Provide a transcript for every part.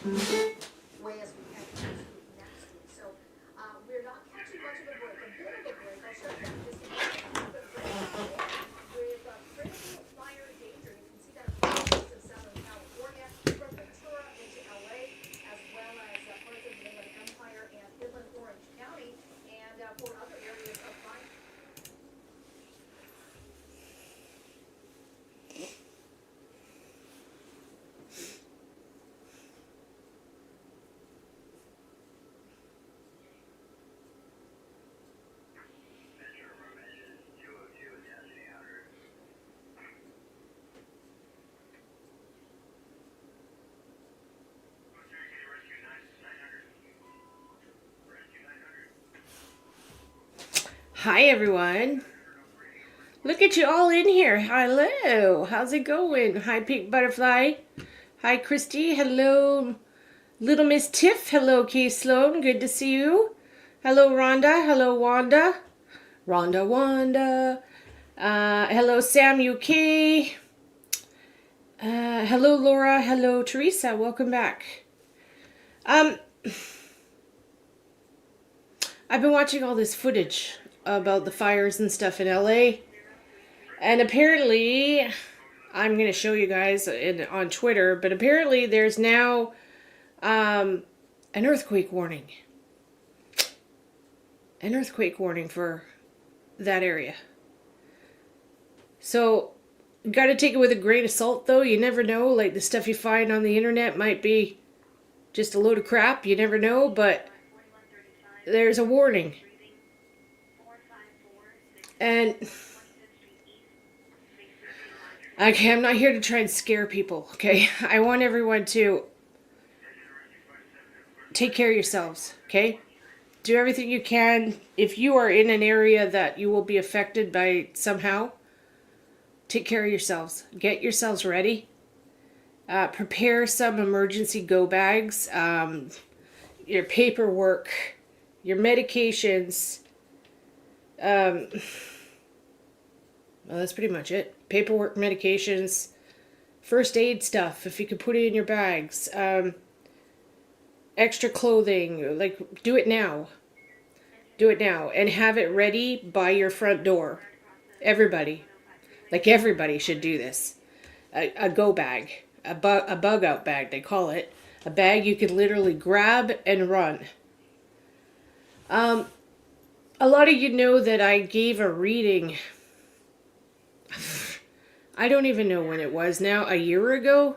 way as we head into next week. So we're not catching much of a break. A bit of a break. I'll show you just a little bit of break with critical fire danger. You can see that across of Southern California, from Ventura into LA, as well as parts of the Inland Empire and Inland Orange County, and for other areas of fire. Hi everyone. Look at you all in here. Hello. How's it going? Hi Pink Butterfly. Hi Christy. Hello Little Miss Tiff. Hello Kay Sloan. Good to see you. Hello Rhonda. Hello Wanda. Wanda. Hello Sam UK. Hello Laura. Hello Teresa. Welcome back. I've been watching all this footage about the fires and stuff in LA. And apparently, I'm going to show you guys on Twitter, but apparently there's now an earthquake warning. An earthquake warning for that area. So, got to take it with a grain of salt though. You never know. Like the stuff you find on the internet might be just a load of crap. You never know, but there's a warning. And okay, I'm not here to try and scare people, okay? I want everyone to take care of yourselves, okay? Do everything you can. If you are in an area that you will be affected by somehow, take care of yourselves. Get yourselves ready. Prepare some emergency go bags, your paperwork, your medications. Well, that's pretty much it. Paperwork, medications, first aid stuff, if you could put it in your bags. Extra clothing, like, do it now. Do it now. And have it ready by your front door. Everybody. Like, everybody should do this. A go bag. A bug out bag, they call it. A bag you could literally grab and run. A lot of you know that I gave a reading. I don't even know when it was now. A year ago?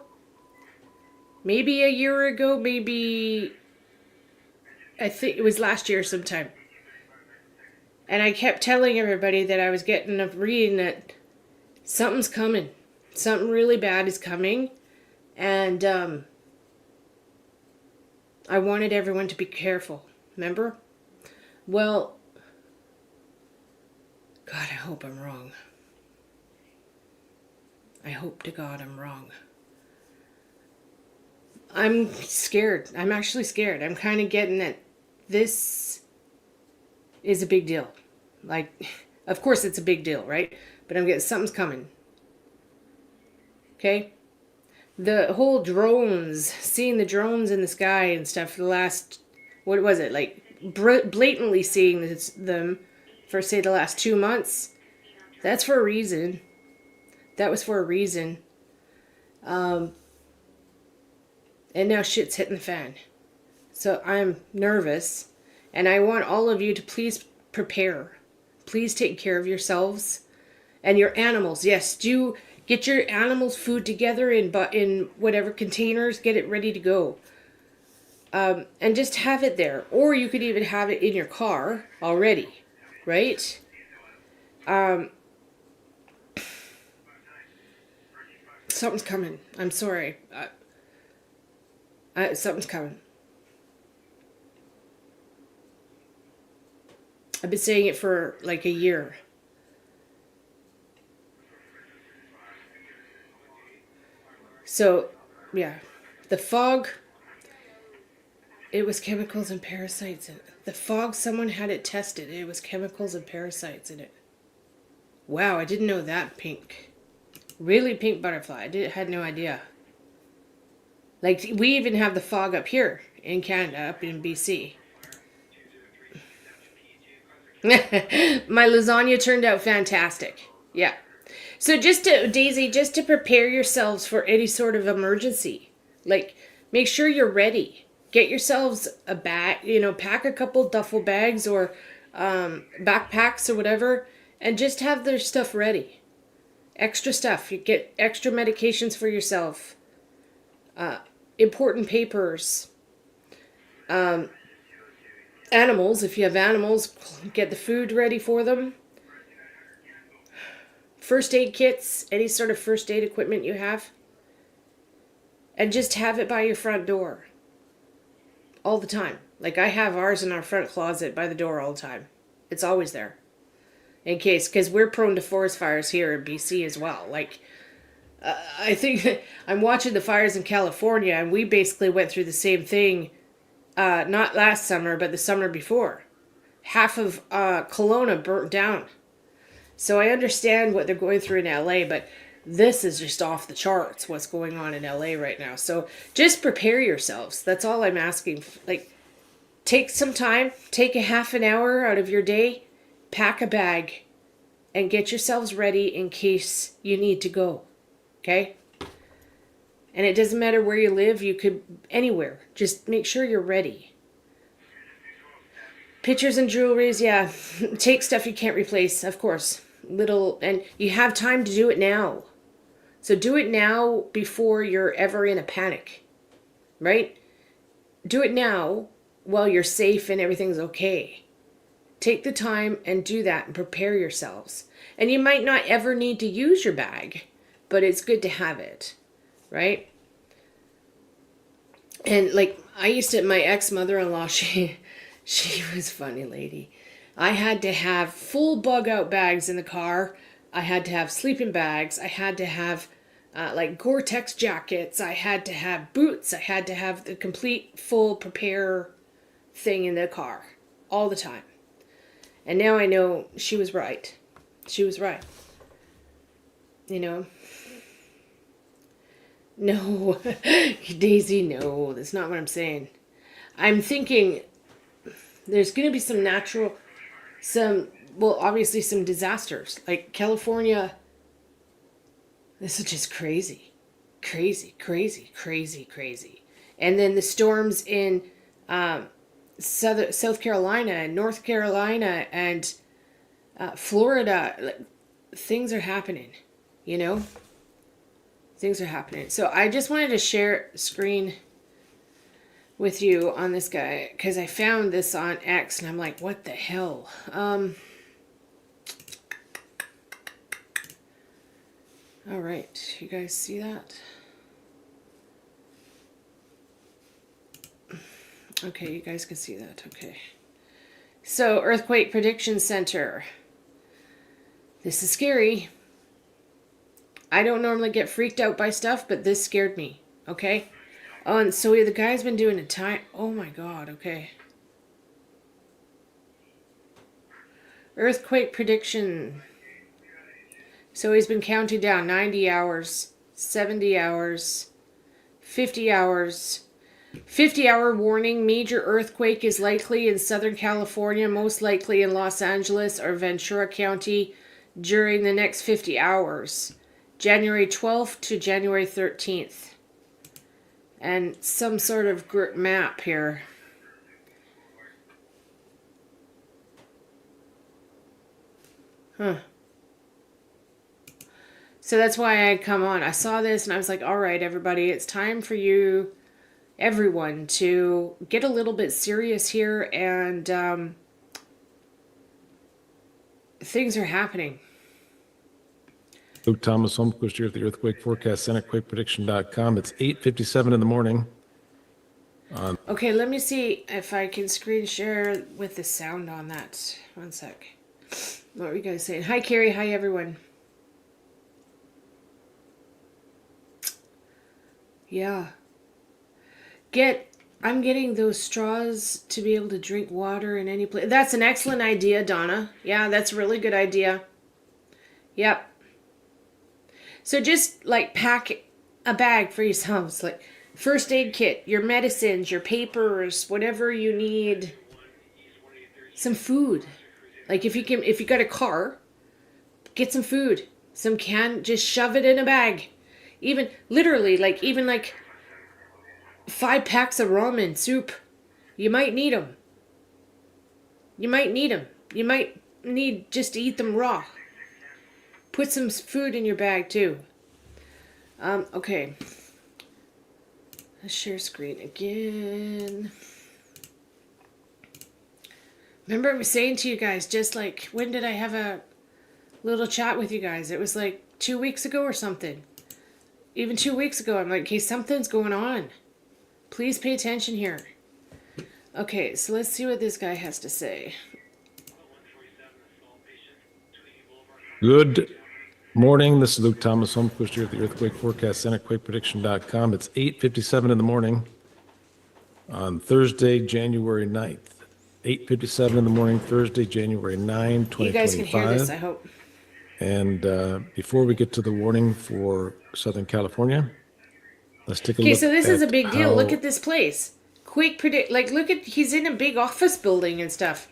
Maybe a year ago. Maybe... I think it was last year sometime. And I kept telling everybody that I was getting a reading that something's coming. Something really bad is coming. And I wanted everyone to be careful. Remember? Well, God, I hope I'm wrong. I hope to God I'm wrong. I'm scared. I'm actually scared. I'm kind of getting that this is a big deal. Like, of course it's a big deal, right? But I'm getting something's coming. Okay? The whole drones, seeing the drones in the sky and stuff for the last, what was it, like blatantly seeing them for, say, the last 2 months, that's for a reason. That was for a reason. And now shit's hitting the fan. So I'm nervous. And I want all of you to please prepare. Please take care of yourselves. And your animals. Yes, do get your animals' food together in whatever containers. Get it ready to go. And just have it there. Or you could even have it in your car already. Right? Something's coming. I'm sorry. Something's coming. I've been saying it for like a year. So, yeah. The fog, it was chemicals and parasites in it. The fog, someone had it tested. It was chemicals and parasites in it. Wow, I didn't know that, Pink. Really, Pink Butterfly. I had no idea. Like, we even have the fog up here in Canada, up in BC. My lasagna turned out fantastic. Yeah. So Daisy, just to prepare yourselves for any sort of emergency. Like, make sure you're ready. Get yourselves a bag, pack a couple duffel bags or backpacks or whatever, and just have their stuff ready. Extra stuff. You get extra medications for yourself. Important papers. Animals, if you have animals, get the food ready for them. First aid kits, any sort of first aid equipment you have. And just have it by your front door. All the time. Like, I have ours in our front closet by the door all the time. It's always there. In case, because we're prone to forest fires here in BC as well. Like, I think I'm watching the fires in California, and we basically went through the same thing, not last summer, but the summer before. Half of Kelowna burnt down. So I understand what they're going through in LA, but this is just off the charts, what's going on in LA right now. So just prepare yourselves. That's all I'm asking. Like, take some time, take a half an hour out of your day, pack a bag, and get yourselves ready in case you need to go. Okay? And it doesn't matter where you live, you could anywhere. Just make sure you're ready. Pictures and jewelries, yeah. Take stuff you can't replace, of course. And you have time to do it now. So do it now before you're ever in a panic. Right? Do it now while you're safe and everything's okay. Take the time and do that and prepare yourselves. And you might not ever need to use your bag, but it's good to have it. Right? And like, I used to, my ex-mother-in-law, she was a funny lady. I had to have full bug-out bags in the car. I had to have sleeping bags. I had to have like Gore-Tex jackets. I had to have boots. I had to have the complete full prepare thing in the car all the time. And now I know she was right. She was right. No, Daisy, no, that's not what I'm saying. I'm thinking there's going to be obviously some disasters. Like California, this is just crazy. Crazy, crazy, crazy, crazy. And then the storms in South Carolina and North Carolina and Florida, like, things are happening, Things are happening. So I just wanted to share screen with you on this guy because I found this on X and I'm like, what the hell? All right, you guys see that? Okay, you guys can see that. Okay. So, Earthquake Prediction Center. This is scary. I don't normally get freaked out by stuff, but this scared me. Okay? Oh, and so the guy's been doing a time... Oh my god, okay. Earthquake prediction. So he's been counting down 90 hours, 70 hours, 50 hours. 50-hour warning. Major earthquake is likely in Southern California, most likely in Los Angeles or Ventura County during the next 50 hours. January 12th to January 13th. And some sort of map here. Huh. So that's why I come on. I saw this and I was like, all right, everybody, it's time for you, everyone, to get a little bit serious here. And things are happening. Luke Thomas, Homecoast here at the Earthquake Forecast Center, quakeprediction.com. It's 8:57 in the morning. Okay, let me see if I can screen share with the sound on that. One sec. What were you guys saying? Hi, Carrie. Hi, everyone. Yeah. I'm getting those straws to be able to drink water in any place. That's an excellent idea, Donna. Yeah, that's a really good idea. Yep. So just like pack a bag for yourselves. Like, first aid kit, your medicines, your papers, whatever you need. Some food. Like if you got a car, get some food. Some just shove it in a bag. Even literally, like 5 packs of ramen soup. You might need them. You might need them. You might need just to eat them raw. Put some food in your bag too. Okay. Let's share screen again. Remember I was saying to you guys, just like, when did I have a little chat with you guys? It was like 2 weeks ago or something. Even 2 weeks ago, I'm like, okay, something's going on. Please pay attention here. Okay, so let's see what this guy has to say. Good morning. This is Luke Thomas, Holmquist here at the Earthquake Forecast Center, QuakePrediction.com. It's 8:57 in the morning on Thursday, January 9th. 8:57 in the morning, Thursday, January 9, 2025. You guys can hear this, I hope. And before we get to the warning for Southern California, let's take a look. Okay, so this is a big deal. how- Look at this place. He's in a big office building and stuff.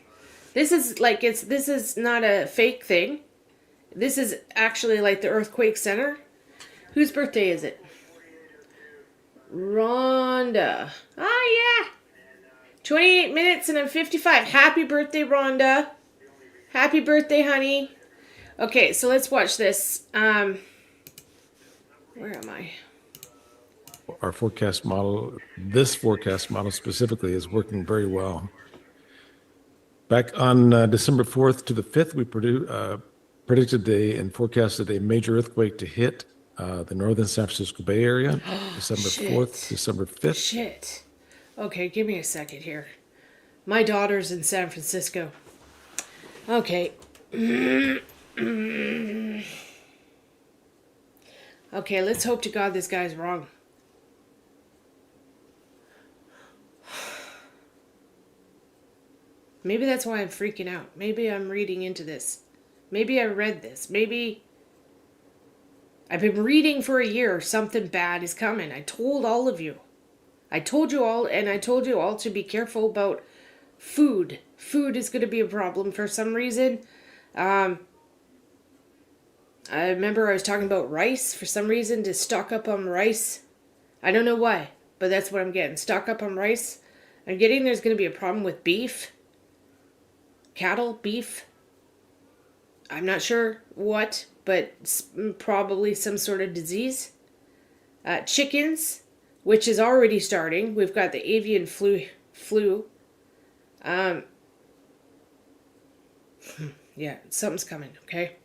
This is not a fake thing. This is actually like the earthquake center. Whose birthday is it? Rhonda. Ah, yeah. 28 minutes and I'm 55. Happy birthday, Rhonda. Happy birthday, honey. Okay, so let's watch this. Where am I? Our forecast model, this forecast model specifically, is working very well. Back on December 4th to the 5th, we predicted and forecasted a major earthquake to hit the northern San Francisco Bay Area, December 4th, December 5th. Shit. Okay, give me a second here. My daughter's in San Francisco. Okay. Okay, let's hope to God this guy's wrong. Maybe that's why I'm freaking out. Maybe I'm reading into this. Maybe I read this. Maybe I've been reading for a year. Something bad is coming. I told all of you. I told you all, and I told you all to be careful about food. Food is going to be a problem for some reason. I remember I was talking about rice. For some reason, to stock up on rice. I don't know why, but that's what I'm getting. Stock up on rice. I'm getting there's going to be a problem with beef. Cattle, beef. I'm not sure what, but probably some sort of disease. Chickens, which is already starting. We've got the avian flu. Yeah, something's coming, okay?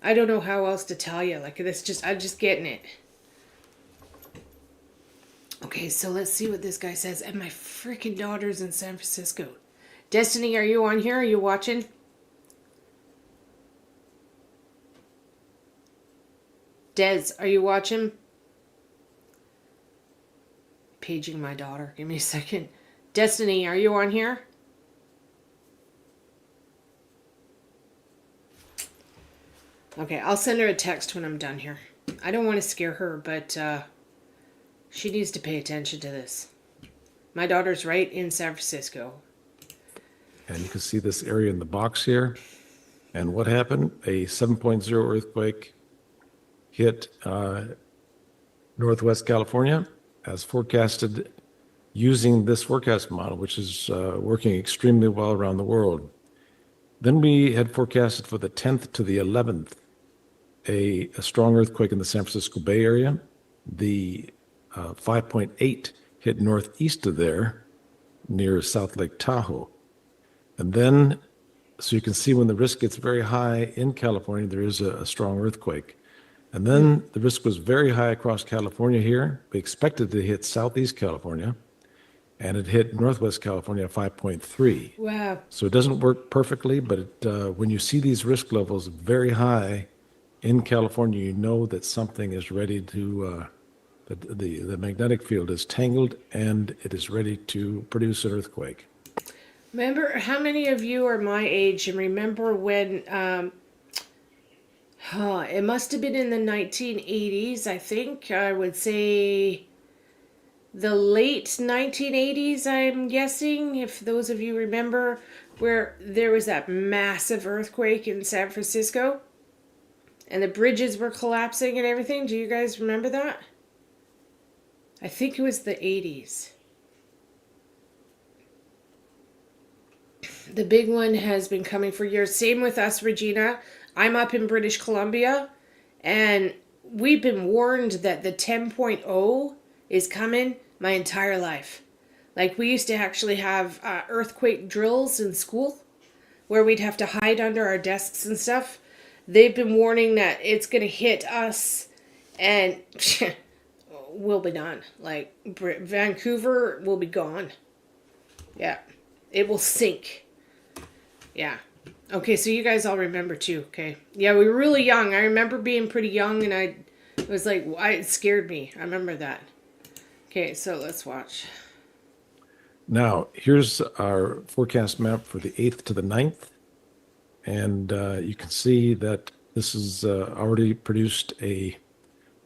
I don't know how else to tell you. Like, I'm just getting it. Okay, so let's see what this guy says. And my freaking daughter's in San Francisco. Destiny, are you on here? Are you watching? Des, are you watching? Paging my daughter. Give me a second. Destiny, are you on here? Okay, I'll send her a text when I'm done here. I don't want to scare her, but she needs to pay attention to this. My daughter's right in San Francisco. And you can see this area in the box here. And what happened? A 7.0 earthquake hit Northwest California as forecasted using this forecast model, which is working extremely well around the world. Then we had forecasted for the 10th to the 11th a strong earthquake in the San Francisco Bay Area. The 5.8 hit northeast of there near South Lake Tahoe. And then, so you can see when the risk gets very high in California, there is a strong earthquake. And then the risk was very high across California here. We expected to hit Southeast California, and it hit Northwest California at 5.3. Wow. So it doesn't work perfectly, but when you see these risk levels very high in California, you know that something is ready to, the magnetic field is tangled and it is ready to produce an earthquake. Remember, how many of you are my age and remember when It must have been in the 1980s, I think. I would say the late 1980s, I'm guessing, if those of you remember, where there was that massive earthquake in San Francisco and the bridges were collapsing and everything. Do you guys remember that? I think it was the 80s. The big one has been coming for years. Same with us, Regina. I'm up in British Columbia, and we've been warned that the 10.0 is coming my entire life. Like, we used to actually have earthquake drills in school where we'd have to hide under our desks and stuff. They've been warning that it's going to hit us and we'll be done. Like, Vancouver will be gone. Yeah. It will sink. Yeah. Okay, so you guys all remember too, okay? Yeah, we were really young. I remember being pretty young, and it was like, it scared me. I remember that. Okay, so let's watch. Now, here's our forecast map for the 8th to the 9th. And you can see that this has already produced a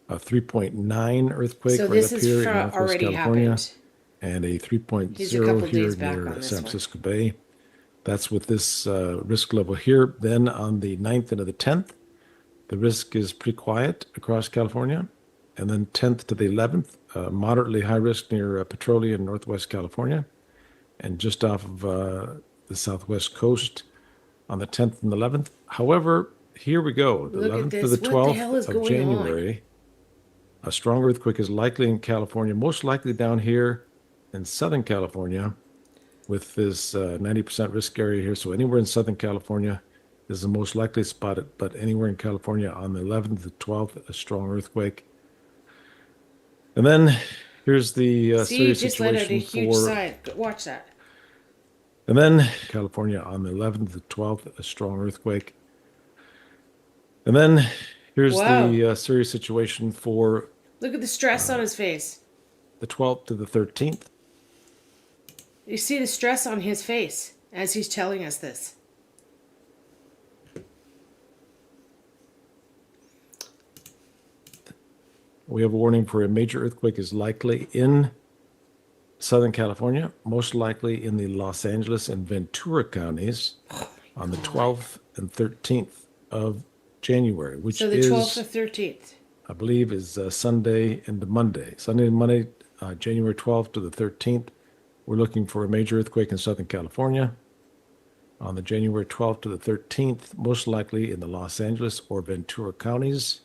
3.9 earthquake So right this up is here in Northwest already California, happened. and a 3.0 He's a couple here days back on near this San one. Francisco Bay. That's with this risk level here. Then on the 9th and the 10th, the risk is pretty quiet across California. And then 10th to the 11th, moderately high risk near Petrolia in Northwest California, and just off of the southwest coast on the 10th and 11th. However, here we go. The Look at 11th to this. the What the hell 12th is of going January, a strong earthquake is likely in California, most likely down here in Southern California with this 90% risk area here. So anywhere in Southern California is the most likely spot, but anywhere in California on the 11th to 12th, a strong earthquake. And then here's the See, serious just let out a situation huge for... sigh. Watch that. And then California on the 11th to 12th, a strong earthquake. And then here's Wow. the serious situation for Look at the stress on his face. the 12th to the 13th. You see the stress on his face as he's telling us this. We have a warning for a major earthquake is likely in Southern California, most likely in the Los Angeles and Ventura counties on the 12th and 13th of January, which So the is 12th or 13th. I believe is Sunday into Monday. Sunday and Monday, January 12th to the 13th. We're looking for a major earthquake in Southern California on the January 12th to the 13th, most likely in the Los Angeles or Ventura counties.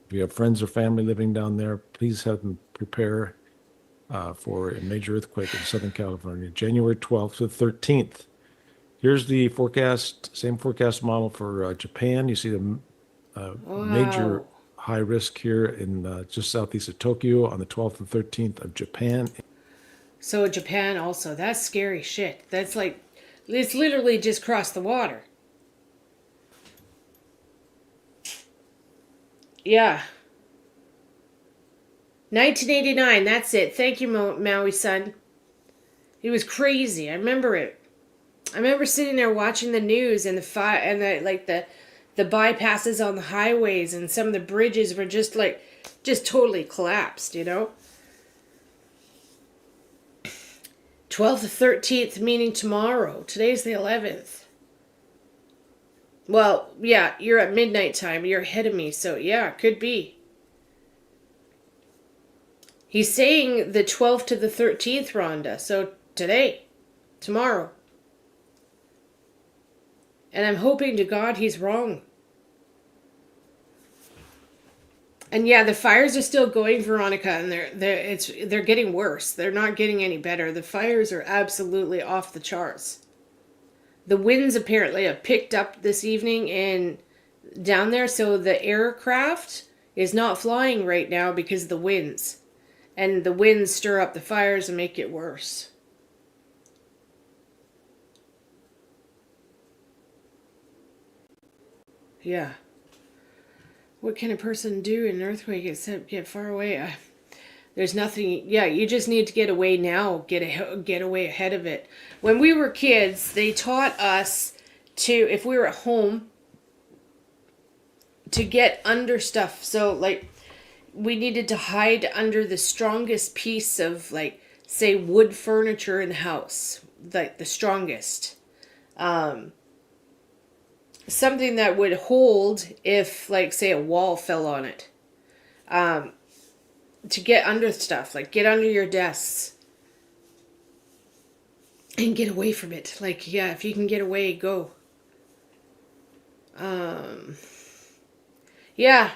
If you have friends or family living down there, please have them prepare for a major earthquake in Southern California, January 12th to the 13th. Here's the forecast, same forecast model for Japan. You see the major Wow. high risk here in just southeast of Tokyo on the 12th and 13th of Japan. So Japan also. That's scary shit. That's like, it's literally just crossed the water. Yeah. 1989, that's it. Thank you, Maui-san. It was crazy. I remember it. I remember sitting there watching the news and the bypasses on the highways, and some of the bridges were just totally collapsed, you know? 12th to 13th, meaning tomorrow. Today's the 11th. Well, yeah, you're at midnight time. You're ahead of me, so yeah, could be. He's saying the 12th to the 13th, Rhonda. So today, tomorrow. And I'm hoping to God he's wrong. And yeah, the fires are still going, Veronica, and they're getting worse. They're not getting any better. The fires are absolutely off the charts. The winds apparently have picked up this evening down there, so the aircraft is not flying right now because of the winds. And the winds stir up the fires and make it worse. Yeah. What can a person do in an earthquake except get far away? There's nothing. Yeah, you just need to get away now. Get away ahead of it. When we were kids, they taught us to, if we were at home, to get under stuff. So like we needed to hide under the strongest piece of, like, say, wood furniture in the house, like the strongest. Something that would hold if, like, say, a wall fell on it. To get under stuff, like get under your desks and get away from it. Like, yeah, if you can get away, go. Yeah.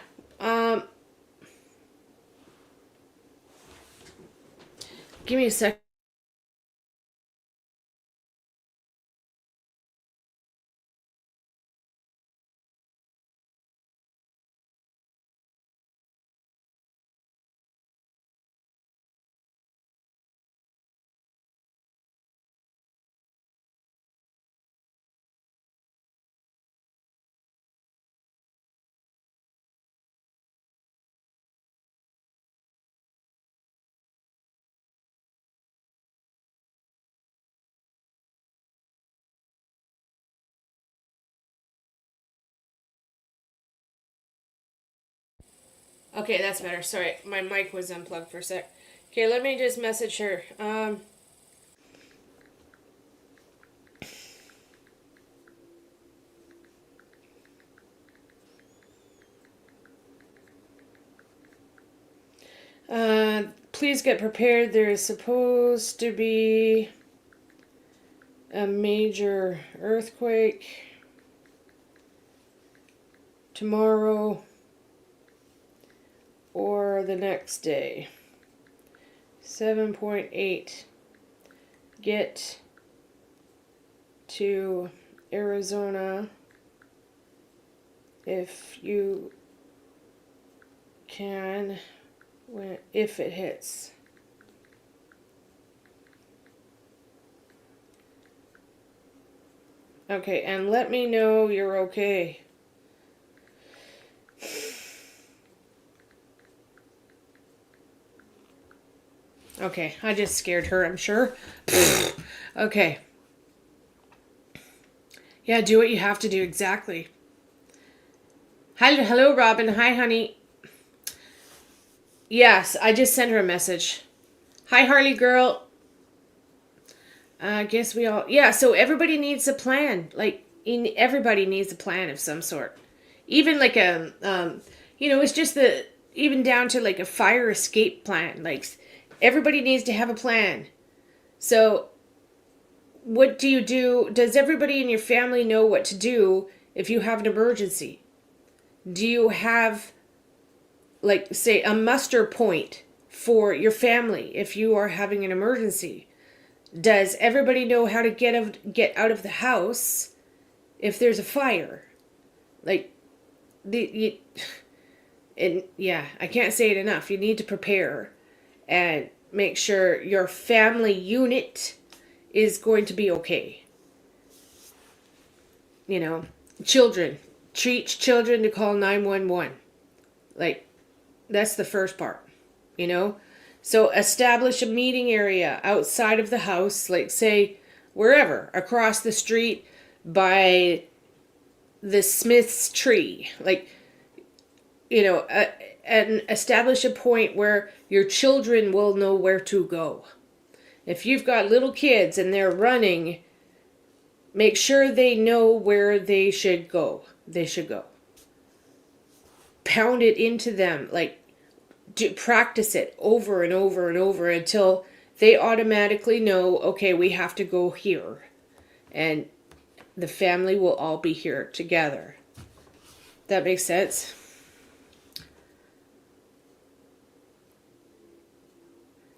Give me a sec. Okay, that's better. Sorry, my mic was unplugged for a sec. Okay, let me just message her. Please get prepared. There is supposed to be a major earthquake tomorrow or the next day. 7.8. Get to Arizona if you can, if it hits. Okay, and let me know you're okay. Okay, I just scared her, I'm sure. Okay. Yeah, do what you have to do, exactly. Hello, Robin. Hi, honey. Yes, I just sent her a message. Hi, Harley girl. I guess we all... Yeah, so everybody needs a plan. Like, everybody needs a plan of some sort. Even like a... it's just the... Even down to like a fire escape plan. Like, everybody needs to have a plan. So, what do you do? Does everybody in your family know what to do if you have an emergency? Do you have, like, say, a muster point for your family if you are having an emergency? Does everybody know how to get out of the house if there's a fire? Like, I can't say it enough. You need to prepare and make sure your family unit is going to be okay. Children. Teach children to call 911. Like, that's the first part, So establish a meeting area outside of the house, like, say, wherever, across the street by the Smith's tree. Like, and establish a point where your children will know where to go. If you've got little kids and they're running, make sure they know where they should go. They should go. Pound it into them, like, practice it over and over and over until they automatically know, okay, we have to go here. And the family will all be here together. That makes sense?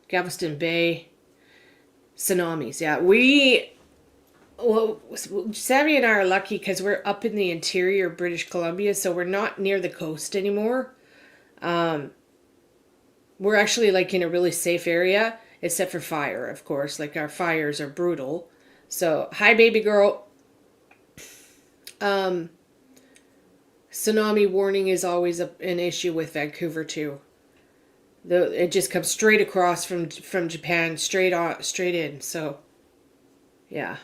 Galveston Bay. Tsunamis, yeah. Sammy and I are lucky because we're up in the interior of British Columbia, so we're not near the coast anymore. We're actually, like, in a really safe area, except for fire, of course. Like, our fires are brutal. So, hi, baby girl. Tsunami warning is always an issue with Vancouver, too. It just comes straight across from Japan, straight in. So, yeah.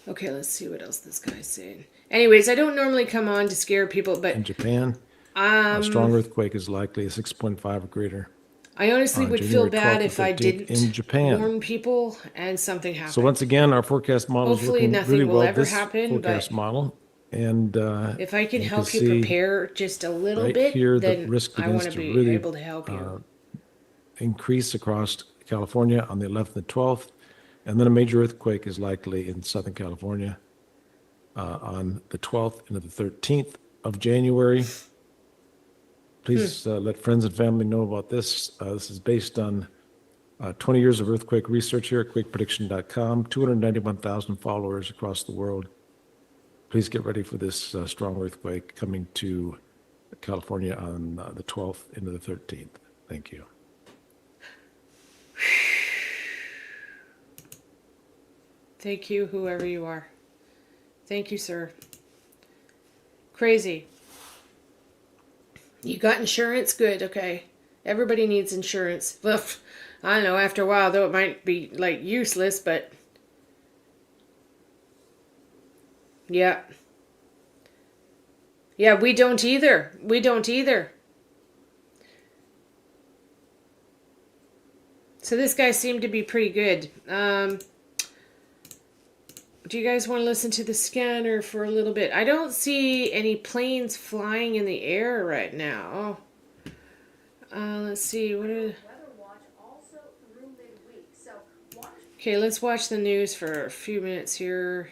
Okay, let's see what else this guy's saying. Anyways, I don't normally come on to scare people, but In Japan, a strong earthquake is likely, a 6.5 or greater. I honestly On would feel January bad 12th if and I 13th in didn't Japan. warn people and something So happened. once again, our forecast model is Hopefully working nothing really will well. ever This happen, forecast but model, and if I can you help you see prepare just a little right bit, here, the then risk I want begins to to be really able to help you. increase across California on the 11th and 12th, and then a major earthquake is likely in Southern California on the 12th and the 13th of January. Please let friends and family know about this. This is based on 20 years of earthquake research here at quakeprediction.com, 291,000 followers across the world. Please get ready for this strong earthquake coming to California on the 12th into the 13th. Thank you. Thank you, whoever you are. Thank you, sir. Crazy. You got insurance? Good, okay. Everybody needs insurance. Well, I don't know, after a while, though it might be, like, useless, but... Yeah. Yeah, we don't either. We don't either. So this guy seemed to be pretty good. Do you guys want to listen to the scanner for a little bit? I don't see any planes flying in the air right now. Let's see. What are... Weather watch also through midweek. So watch. Okay, let's watch the news for a few minutes here.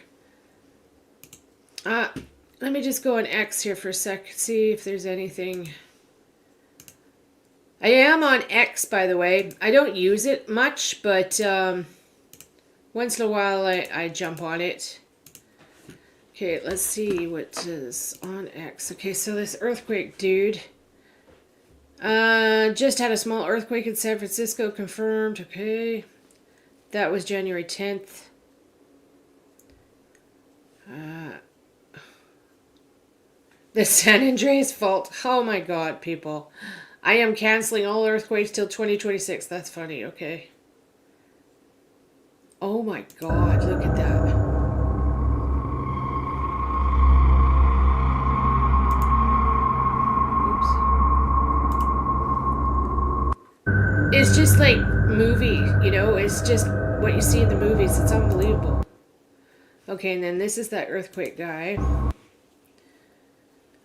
Let me just go on X here for a sec. See if there's anything. I am on X, by the way. I don't use it much, but once in a while I jump on it. Okay, let's see what is on X. Okay, so this earthquake, dude. Just had a small earthquake in San Francisco, confirmed. Okay. That was January 10th. The San Andreas fault. Oh my god, people. I am canceling all earthquakes till 2026. That's funny, okay. Oh my god, look at that. Oops. It's just like movie, you know? It's just what you see in the movies. It's unbelievable. Okay, and then this is that earthquake guy.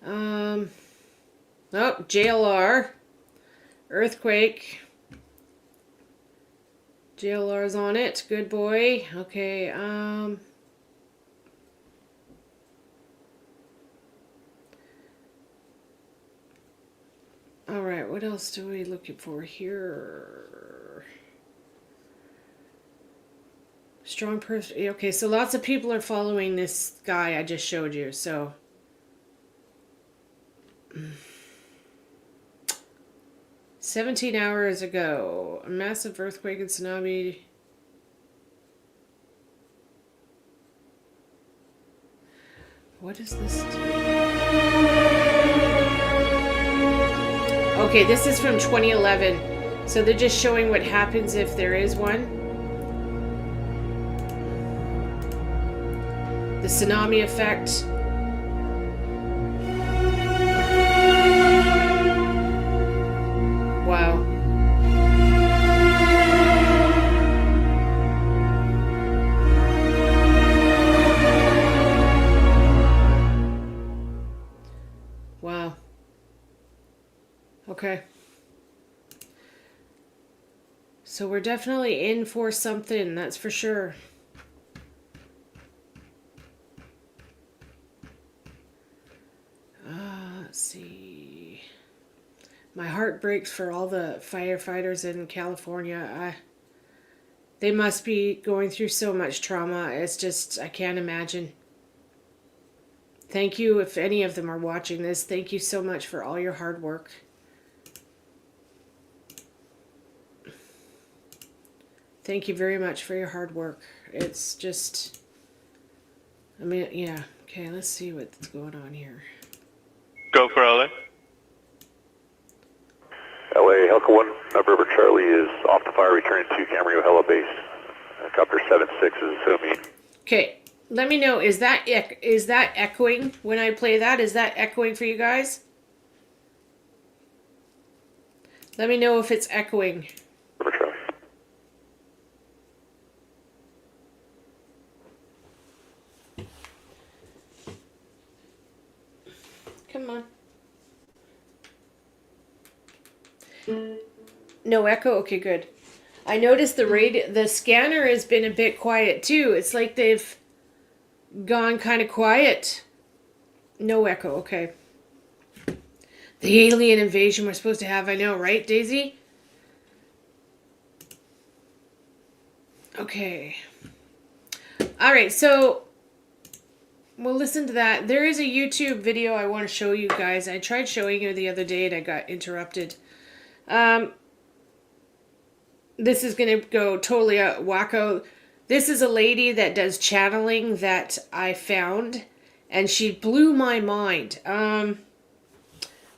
Oh, JLR. Earthquake. JLR's on it. Good boy. Okay, Alright, what else are we looking for here? Strong person. Okay, so lots of people are following this guy I just showed you, so... 17 hours ago, a massive earthquake and tsunami. What is this? Okay, this is from 2011. So they're just showing what happens if there is one. The tsunami effect. Wow. Wow. Okay. So we're definitely in for something, that's for sure. Let's see. My heart breaks for all the firefighters in California. They must be going through so much trauma. It's just, I can't imagine. Thank you, if any of them are watching this. Thank you so much for all your hard work. Thank you very much for your hard work. It's just, I mean, yeah. Okay, let's see what's going on here. Go for LA. LA, Helka 1, November Charlie is off the fire, returning to Camarillo Hella Base. Helicopter 76 is assuming. Okay, Let me know, is that echoing when I play that? Is that echoing for you guys? Let me know if it's echoing. November Charlie. Come on. No echo? Okay, good. I noticed the scanner has been a bit quiet too. It's like they've gone kind of quiet. No echo, okay. The alien invasion we're supposed to have, I know, right, Daisy? Okay. Alright, so we'll listen to that. There is a YouTube video I want to show you guys. I tried showing you the other day and I got interrupted. This is going to go totally wacko. This is a lady that does channeling that I found, and she blew my mind.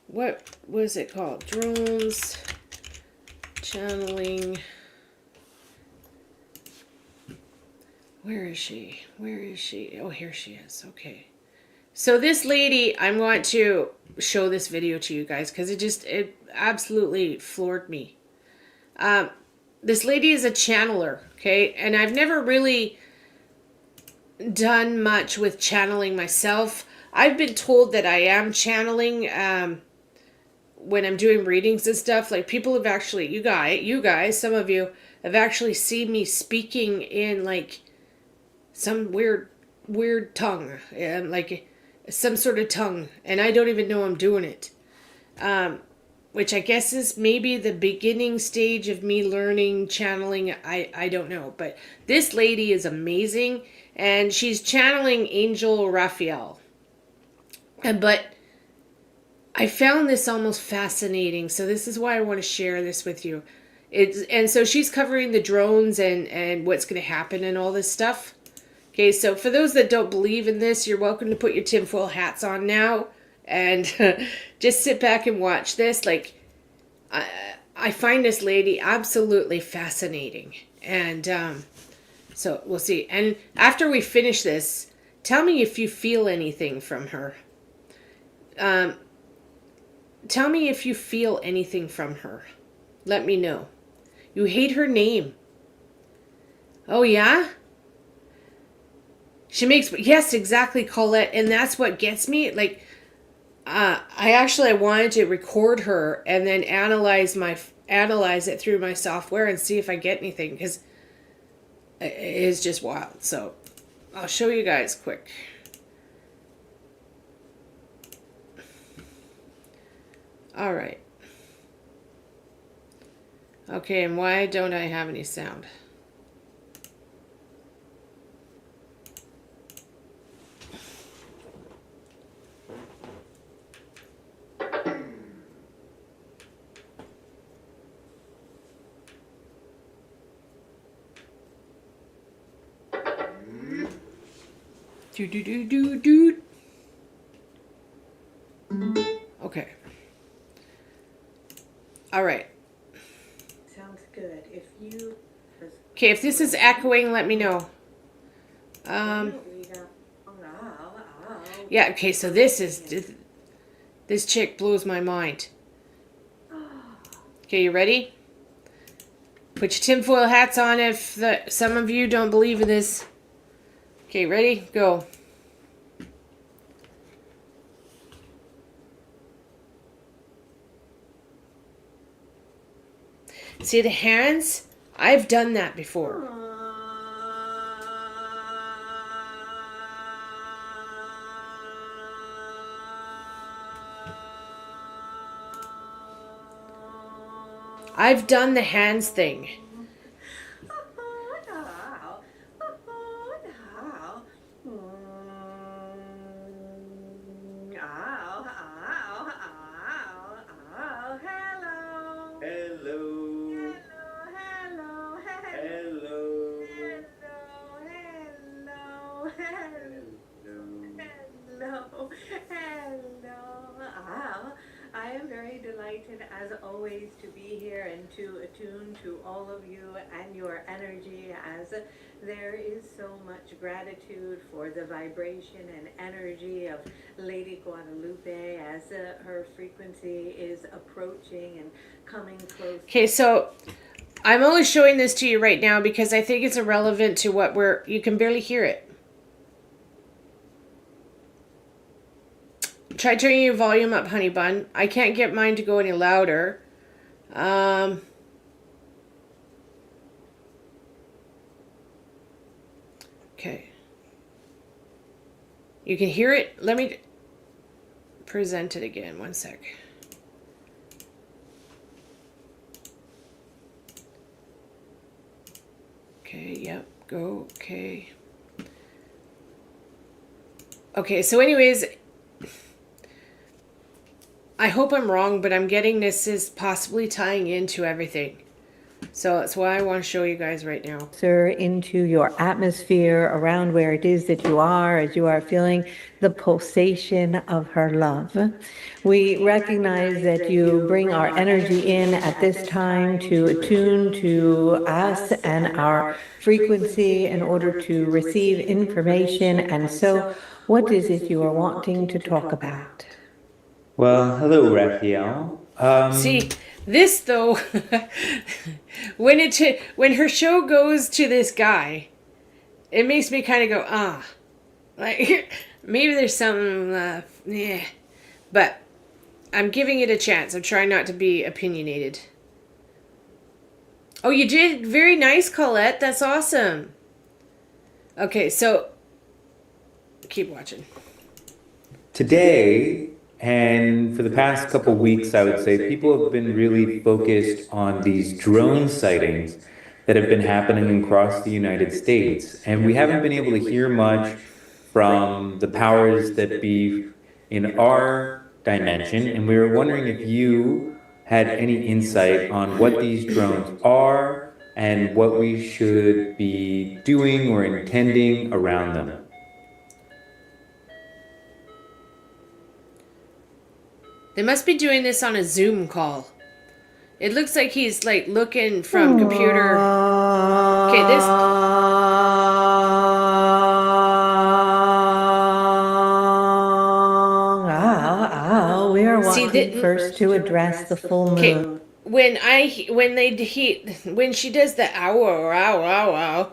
What was it called? Drones, channeling. Where is she? Where is she? Oh, here she is. Okay. So this lady, I want to show this video to you guys because it absolutely floored me. This lady is a channeler, okay? And I've never really done much with channeling myself. I've been told that I am channeling when I'm doing readings and stuff. Like, people have actually, you guys, some of you have actually seen me speaking in like some weird tongue, like some sort of tongue, and I don't even know I'm doing it. Which I guess is maybe the beginning stage of me learning channeling. I don't know. But this lady is amazing. And she's channeling Angel Raphael. But I found this almost fascinating. So this is why I want to share this with you. And so she's covering the drones and what's going to happen and all this stuff. Okay, so for those that don't believe in this, you're welcome to put your tinfoil hats on now. And just sit back and watch this. Like, I find this lady absolutely fascinating. And so we'll see. And after we finish this, tell me if you feel anything from her. Tell me if you feel anything from her. Let me know. You hate her name. Oh, yeah? She makes... Yes, exactly, Colette. And that's what gets me. Like... I wanted to record her and then analyze it through my software and see if I get anything, because it is just wild. So I'll show you guys quick. All right. Okay, and why don't I have any sound? Okay. All right. Sounds good. If you... Okay, if this is echoing, let me know. Yeah, okay, so this chick blows my mind. Okay, you ready? Put your tinfoil hats on if some of you don't believe in this. Okay, ready? Go. See the hands? I've done that before. I've done the hands thing. I am very delighted, as always, to be here and to attune to all of you and your energy, as there is so much gratitude for the vibration and energy of Lady Guadalupe as her frequency is approaching and coming close. Okay, so I'm only showing this to you right now because I think it's irrelevant to what you can barely hear it. Try turning your volume up, honey bun. I can't get mine to go any louder. Okay. You can hear it. Let me present it again. One sec. Okay, yep, go, okay. Okay, so anyways, I hope I'm wrong, but I'm getting this is possibly tying into everything. So that's why I want to show you guys right now. Into your atmosphere around where it is that you are, as you are feeling the pulsation of her love. We recognize that you bring our energy in at this time to attune to us and our frequency in order to receive information. And so, what is it you are wanting to talk about? Well, hello, Raphael. See, this though, when her show goes to this guy, it makes me kind of go, like maybe there's something, yeah, but I'm giving it a chance. I'm trying not to be opinionated. Oh, you did very nice, Colette. That's awesome. Okay, so keep watching. Today, and for the past couple weeks, I would say, people have been really focused on these drone sightings that have been happening across the United States. And we haven't been able to hear much from the powers that be in our dimension. And we were wondering if you had any insight on what these drones are and what we should be doing or intending around them. They must be doing this on a Zoom call. It looks like he's like looking from computer. Okay, this. We're wanting first to address the full moon. Okay, when she does the ow ow ow ow ow.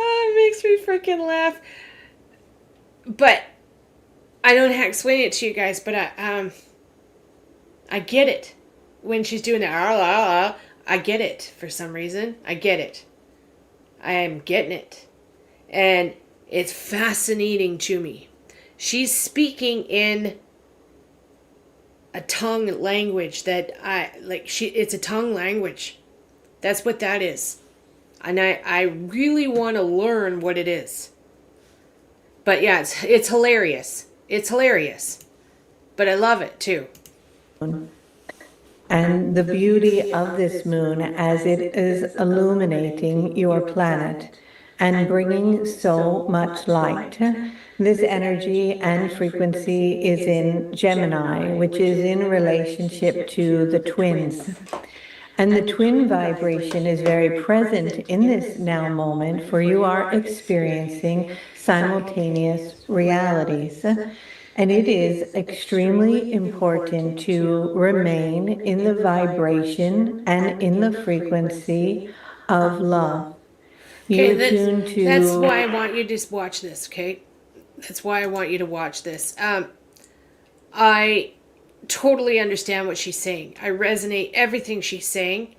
Oh, it makes me freaking laugh. But I don't know how to explain it to you guys, but I get it. When she's doing the I get it for some reason. I get it. I am getting it. And it's fascinating to me. She's speaking in a tongue language that it's a tongue language. That's what that is. And I really want to learn what it is. But yeah, it's hilarious. It's hilarious. But I love it too. And the beauty of this moon as it is illuminating your planet and bringing so much light. This energy and frequency is in Gemini, which is in relationship to the twins. And the twin vibration is very present in this now moment, for you are experiencing simultaneous realities. And it is extremely important to remain in the vibration and in the frequency of love. That's why I want you to watch this, okay? That's why I want you to watch this. I totally understand what she's saying. I resonate everything she's saying.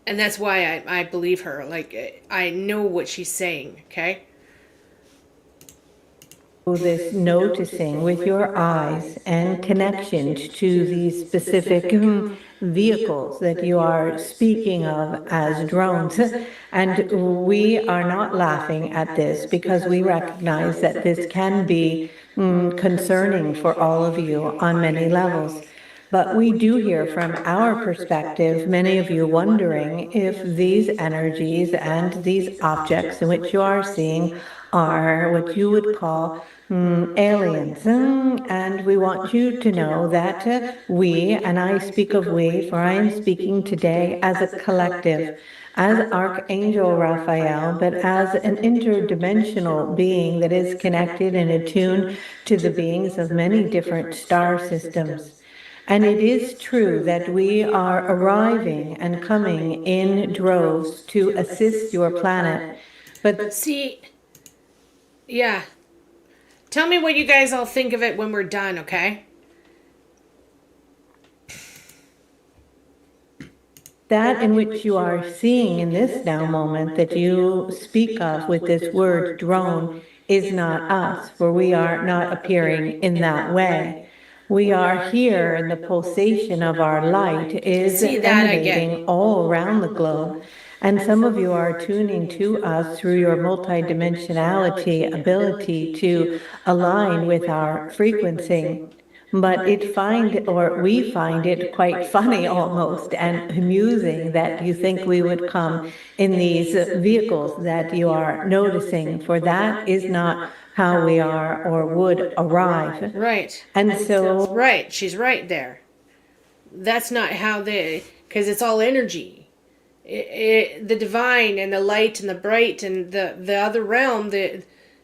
And that's why I believe her. Like, I know what she's saying, okay? This noticing with your eyes and connection to these specific vehicles that you are speaking of as drones. And we are not laughing at this because we recognize that this can be concerning for all of you on many levels. But we do hear from our perspective, many of you wondering if these energies and these objects in which you are seeing are what you would call aliens. And we want you to know that we, and I speak of we, for I am speaking today as a collective, as Archangel Raphael, but as an interdimensional being that is connected and attuned to the beings of many different star systems. And it is true that we are arriving and coming in droves to assist your planet. But See, yeah. Tell me what you guys all think of it when we're done, okay? that in which you are seeing in this now moment that you speak of with this word drone is not us, for we are not appearing in that way. We are here, and the pulsation of our light is See, that I get. emanating all around the globe. And some of you are tuning to us through your multidimensionality ability to align with our frequency. But we find it quite funny almost and amusing that you think we would come in these vehicles that you are noticing, for that is not how we are or would arrive. Right. And so, Right. She's right there. That's not how because it's all energy. The divine and the light and the bright and the other realm,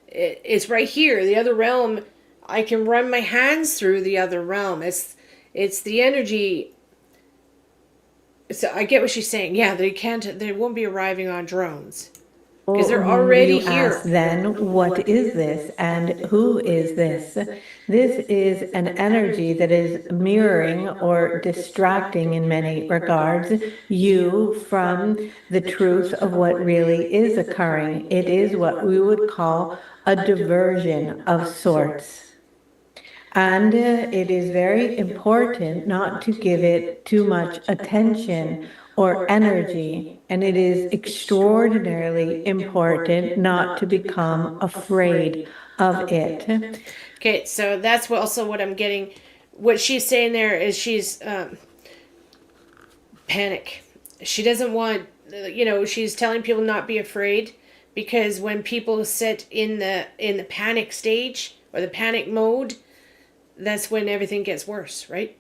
it's right here. The other realm, I can run my hands through the other realm. It's the energy. So I get what she's saying. Yeah, they won't be arriving on drones. Because they're already you here. ask then, what is this and who is this? This is an energy that is mirroring or distracting in many regards you from the truth of what really is occurring. It is what we would call a diversion of sorts. And it is very important not to give it too much attention or energy. And it is extraordinarily important not to become afraid of it. Okay, so that's also what I'm getting. What she's saying there is she's panic. She doesn't want, she's telling people not be afraid, because when people sit in the panic stage or the panic mode, that's when everything gets worse, right?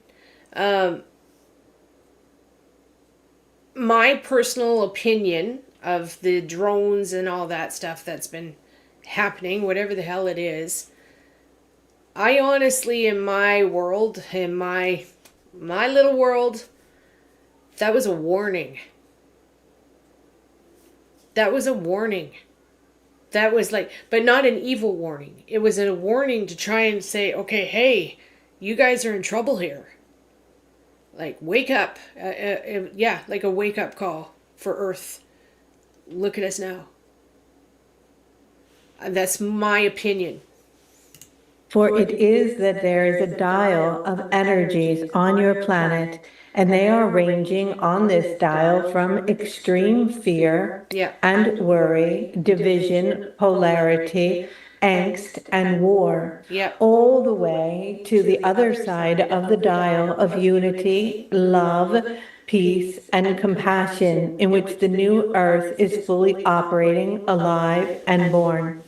My personal opinion of the drones and all that stuff that's been happening, whatever the hell it is, I honestly, in my world, in my little world, that was a warning. That was a warning. That was but not an evil warning. It was a warning to try and say, okay, hey, you guys are in trouble here. Wake up. Like a wake up call for Earth. Look at us now. That's my opinion. For it is that there is a dial of energies on your planet, and they are ranging on this dial from extreme fear and worry, division, polarity, angst, and war, all the way to the other side of the dial of unity, love, peace, and compassion, in which the new earth is fully operating, alive, and born.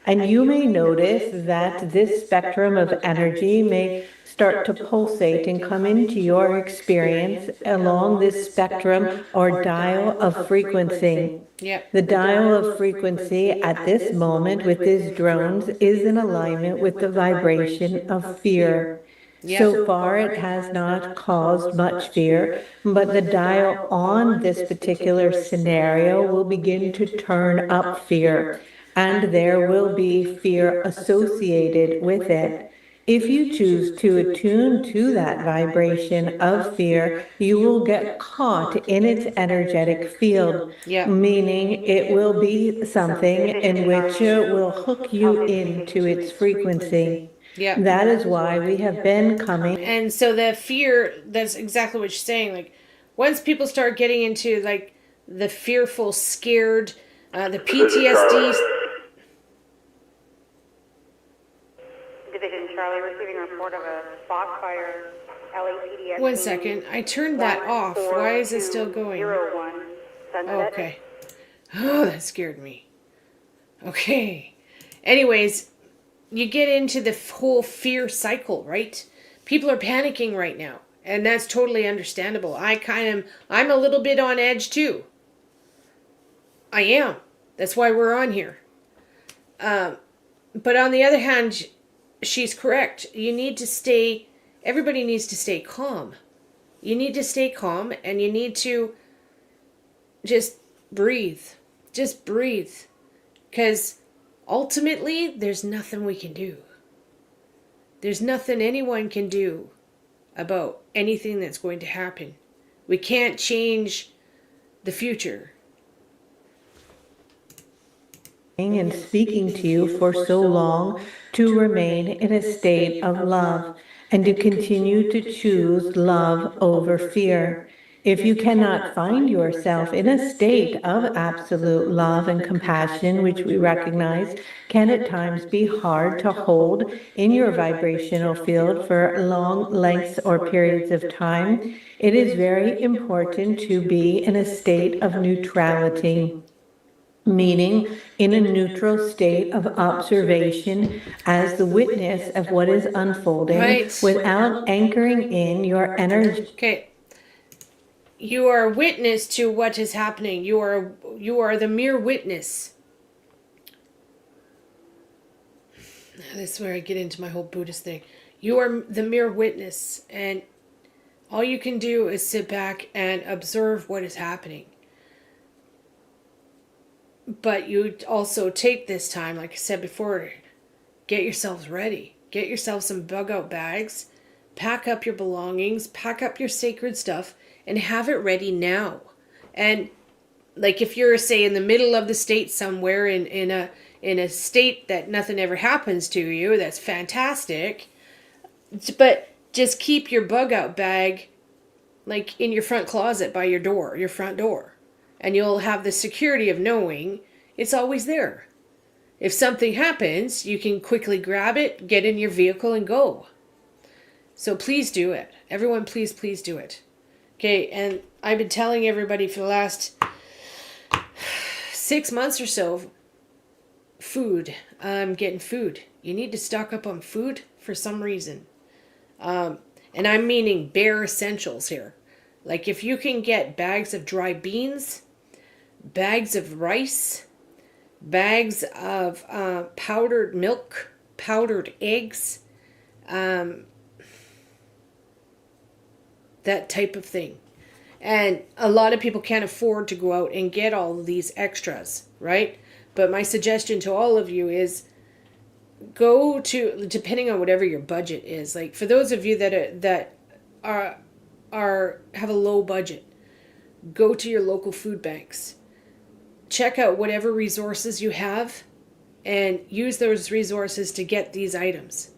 And you may notice that this spectrum of energy may start to pulsate and come into your experience along this spectrum or dial of frequency. The dial of frequency at this moment with these drones is in alignment with the vibration of fear. So far, it has not caused much fear, but the dial on this particular scenario will begin to turn up fear. And there will be fear associated with it. If you choose to attune to that vibration of fear, you will get caught in its energetic field, meaning it will be something in which will hook you into its frequency. That is why we have been coming. And so the fear, that's exactly what she's saying. Once people start getting into the fearful, scared, the PTSD. Division Charlie, receiving a report of a Wildfire LAPD. One second, I turned that off. Why is it still going? Okay. Oh, that scared me. Okay. Anyways, you get into the whole fear cycle, right? People are panicking right now, and that's totally understandable. I'm a little bit on edge too. I am. That's why we're on here. But on the other hand, she's correct. Everybody needs to stay calm. You need to stay calm, and you need to just breathe. Just breathe. Because ultimately, there's nothing we can do. There's nothing anyone can do about anything that's going to happen. We can't change the future. And speaking to you for so long to remain in a state of love and to continue to choose love over fear. If you cannot find yourself in a state of absolute love and compassion, which we recognize can at times be hard to hold in your vibrational field for long lengths or periods of time, it is very important to be in a state of neutrality, meaning in a neutral state of observation as the witness of what is unfolding, Right. without anchoring in your energy. Okay. You are a witness to what is happening. You are the mere witness. This is where I get into my whole Buddhist thing. You are the mere witness, and all you can do is sit back and observe what is happening. But you also take this time, like I said before, get yourselves ready. Get yourself some bug out bags. Pack up your belongings. Pack up your sacred stuff. And have it ready now. And like if you're, say, in the middle of the state somewhere in a state that nothing ever happens to you, that's fantastic. But just keep your bug out bag like in your front closet by your front door. And you'll have the security of knowing it's always there. If something happens, you can quickly grab it, get in your vehicle, and go. So please do it. Everyone, please do it. Okay, and I've been telling everybody for the last 6 months or so, food. I'm getting food. You need to stock up on food for some reason. And I'm meaning bare essentials here. Like if you can get bags of dry beans, bags of rice, bags of powdered milk, powdered eggs, that type of thing. And a lot of people can't afford to go out and get all of these extras, right? But my suggestion to all of you is go to, depending on whatever your budget is, like for those of you that have a low budget, go to your local food banks. Check out whatever resources you have and use those resources to get these items.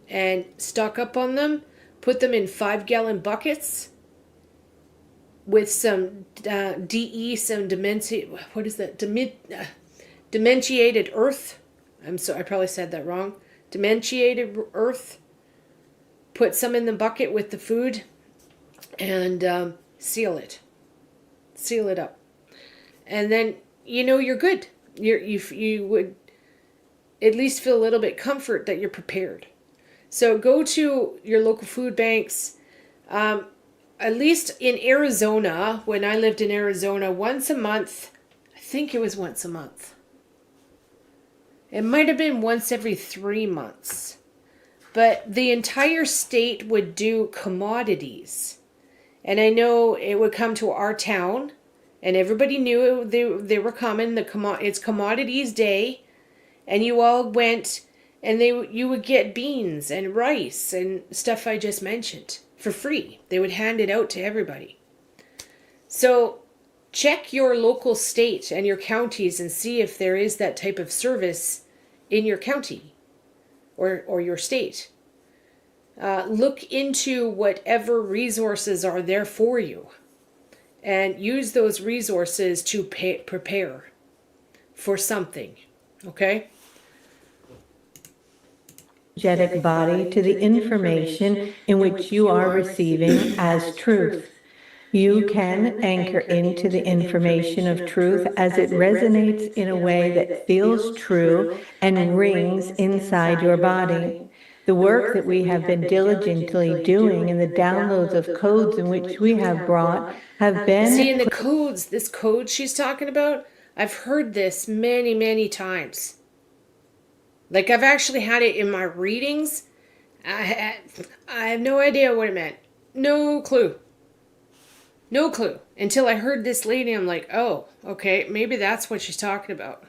And stock up on them. Put them in 5-gallon buckets with some some dementiated earth. I probably said that wrong. Dementiated earth. Put some in the bucket with the food and seal it. Seal it up. And then, you're good. You would at least feel a little bit comfort that you're prepared. So go to your local food banks. At least in Arizona, when I lived in Arizona, once a month, I think it was once a month. It might have been once every 3 months. But the entire state would do commodities. And I know it would come to our town, and everybody knew they were coming. It's Commodities Day, and you all went... And you would get beans and rice and stuff I just mentioned for free. They would hand it out to everybody. So check your local state and your counties and see if there is that type of service in your county or your state. Look into whatever resources are there for you and use those resources to prepare for something. Okay? Energetic body to the information in which you are receiving as truth. You can anchor into the information of truth as it resonates in a way that feels true and rings inside your body. The work that we have been diligently doing and the downloads of codes in which we have brought have been... See, in the codes, this code she's talking about, I've heard this many, many times. Like, I've actually had it in my readings. I have no idea what it meant. No clue. No clue. Until I heard this lady, I'm like, oh, okay, maybe that's what she's talking about.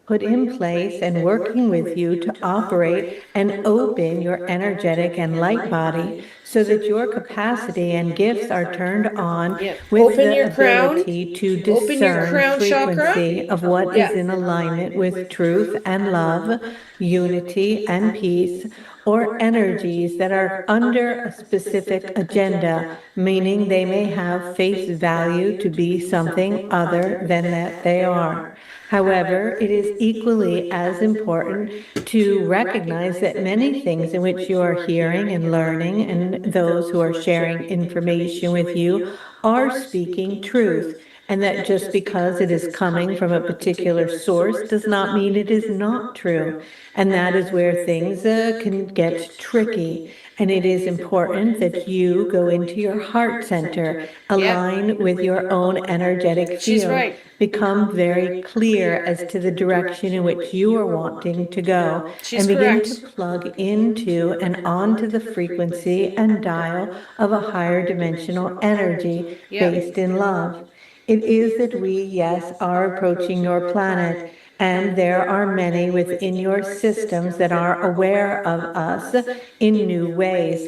Put in place and working with you to operate and open your energetic and light body so that your capacity and gifts are turned on with Open the your crown. ability to Open your discern crown frequency chakra. of what Yeah. is in alignment with truth and love, unity and peace, or energies that are under a specific agenda, meaning they may have face value to be something other than that they are. However, it is equally as important to recognize that many things in which you are hearing and learning and those who are sharing information with you are speaking truth, and that just because it is coming from a particular source does not mean it is not true. And that is where things can get tricky. And it is important that you go into your heart center, align with your own energetic She's field, right. become very clear as to the direction in which you are wanting to go, She's and begin correct. to plug into and onto the frequency and dial of a higher dimensional energy based in love. It is that we, yes, are approaching your planet, and there are many within your systems that are aware of us in new ways,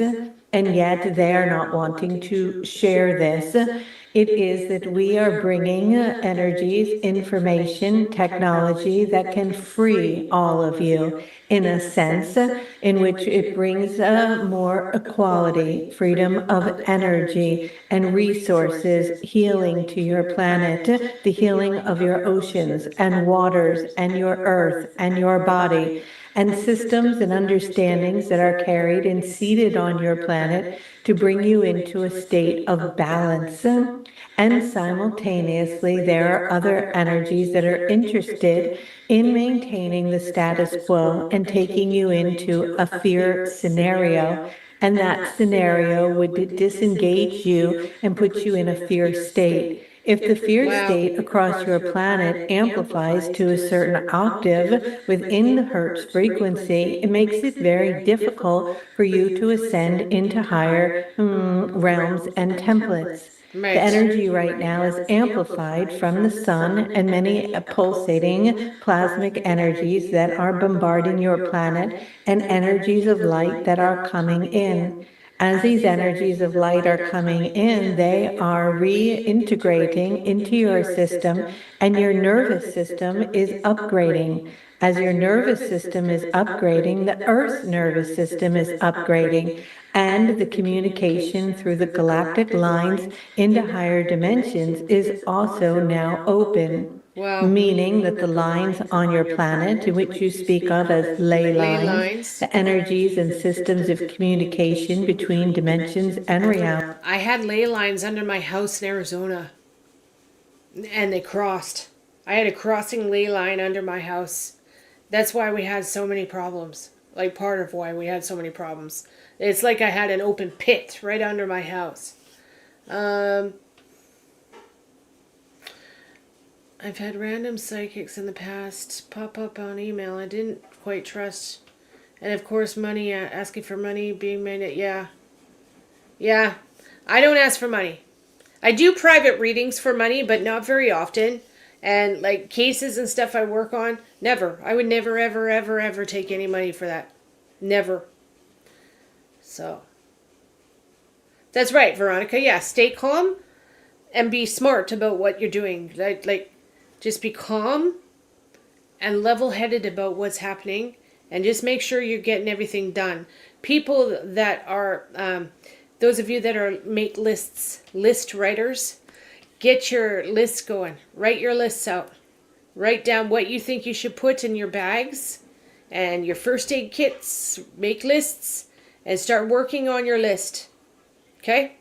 and yet they are not wanting to share this. It is that we are bringing energies, information, technology that can free all of you in a sense in which it brings more equality, freedom of energy and resources, healing to your planet, the healing of your oceans and waters and your earth and your body, and systems and understandings that are carried and seated on your planet to bring you into a state of balance. And simultaneously, there are other energies that are interested in maintaining the status quo and taking you into a fear scenario. And that scenario would disengage you and put you in a fear state. If the fear state across your planet amplifies to a certain octave within the Hertz frequency, it makes it very difficult for you to ascend into higher realms and templates. Right. The energy right now is amplified from the sun and many pulsating plasmic energies that are bombarding your planet, and energies of light that are coming in. As these energies of light are coming in, they are reintegrating into your system, and your nervous system is upgrading. As your nervous system is upgrading, the Earth's nervous system is upgrading, and the communication through the galactic lines into higher dimensions is also now open. Wow. Meaning that the lines on your planet, in which you speak of as ley lines, the energies and systems of communication between dimensions and reality. I had ley lines under my house in Arizona, and they crossed. I had a crossing ley line under my house. That's why we had so many problems. Like, part of why we had so many problems. It's like I had an open pit right under my house. I've had random psychics in the past pop up on email I didn't quite trust. And of course, money, asking for money, being made, yeah. Yeah, I don't ask for money. I do private readings for money, but not very often. And like cases and stuff I work on, never. I would never, ever, ever, ever take any money for that. Never. So, that's right, Veronica. Yeah, stay calm and be smart about what you're doing. Like just be calm and level-headed about what's happening, and just make sure you're getting everything done. People that are, those of you that are make lists, list writers, get your lists going. Write your lists out. Write down what you think you should put in your bags and your first aid kits. Make lists and start working on your list. Okay?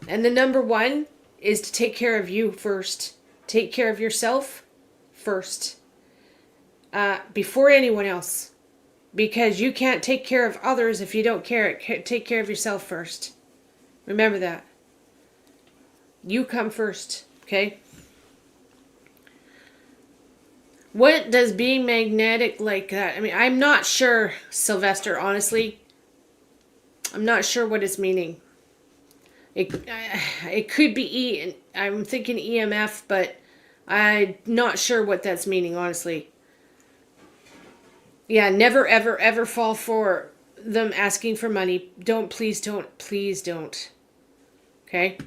And the number one is to take care of you first. Take care of yourself first. Before anyone else. Because you can't take care of others if you don't take care of yourself first. Remember that. You come first, okay? What does being magnetic like that? I mean, I'm not sure, Sylvester, honestly. I'm not sure what it's meaning. It could be I'm thinking EMF, but I'm not sure what that's meaning, honestly. Yeah, never, ever, ever fall for them asking for money. Please don't. Okay?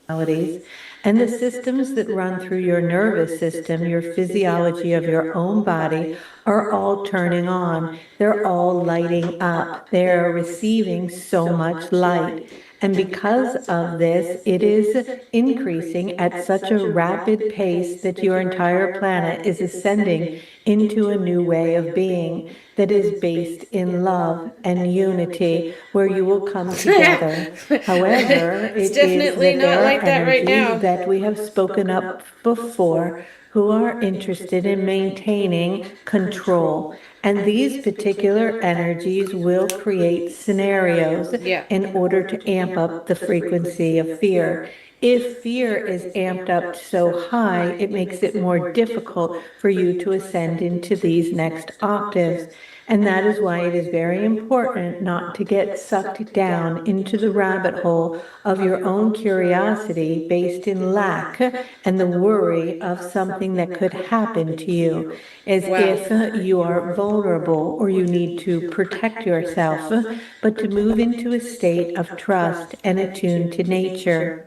And the systems that run through your nervous system, your physiology of your own body, are all turning on. They're all lighting up. They're receiving so much light. And because of this, it is increasing at such a rapid pace that your entire planet is ascending into a new way of being that is based in love and unity, where you will come together. However, it is definitely that not there are like that right now. energies that we have spoken up before who are interested in maintaining control. And these particular energies will create scenarios Yeah. in order to amp up the frequency of fear. If fear is amped up so high, it makes it more difficult for you to ascend into these next octaves. And that is why it is very important not to get sucked down into the rabbit hole of your own curiosity based in lack and the worry of something that could happen to you, as if you are vulnerable or you need to protect yourself, but to move into a state of trust and attune to nature,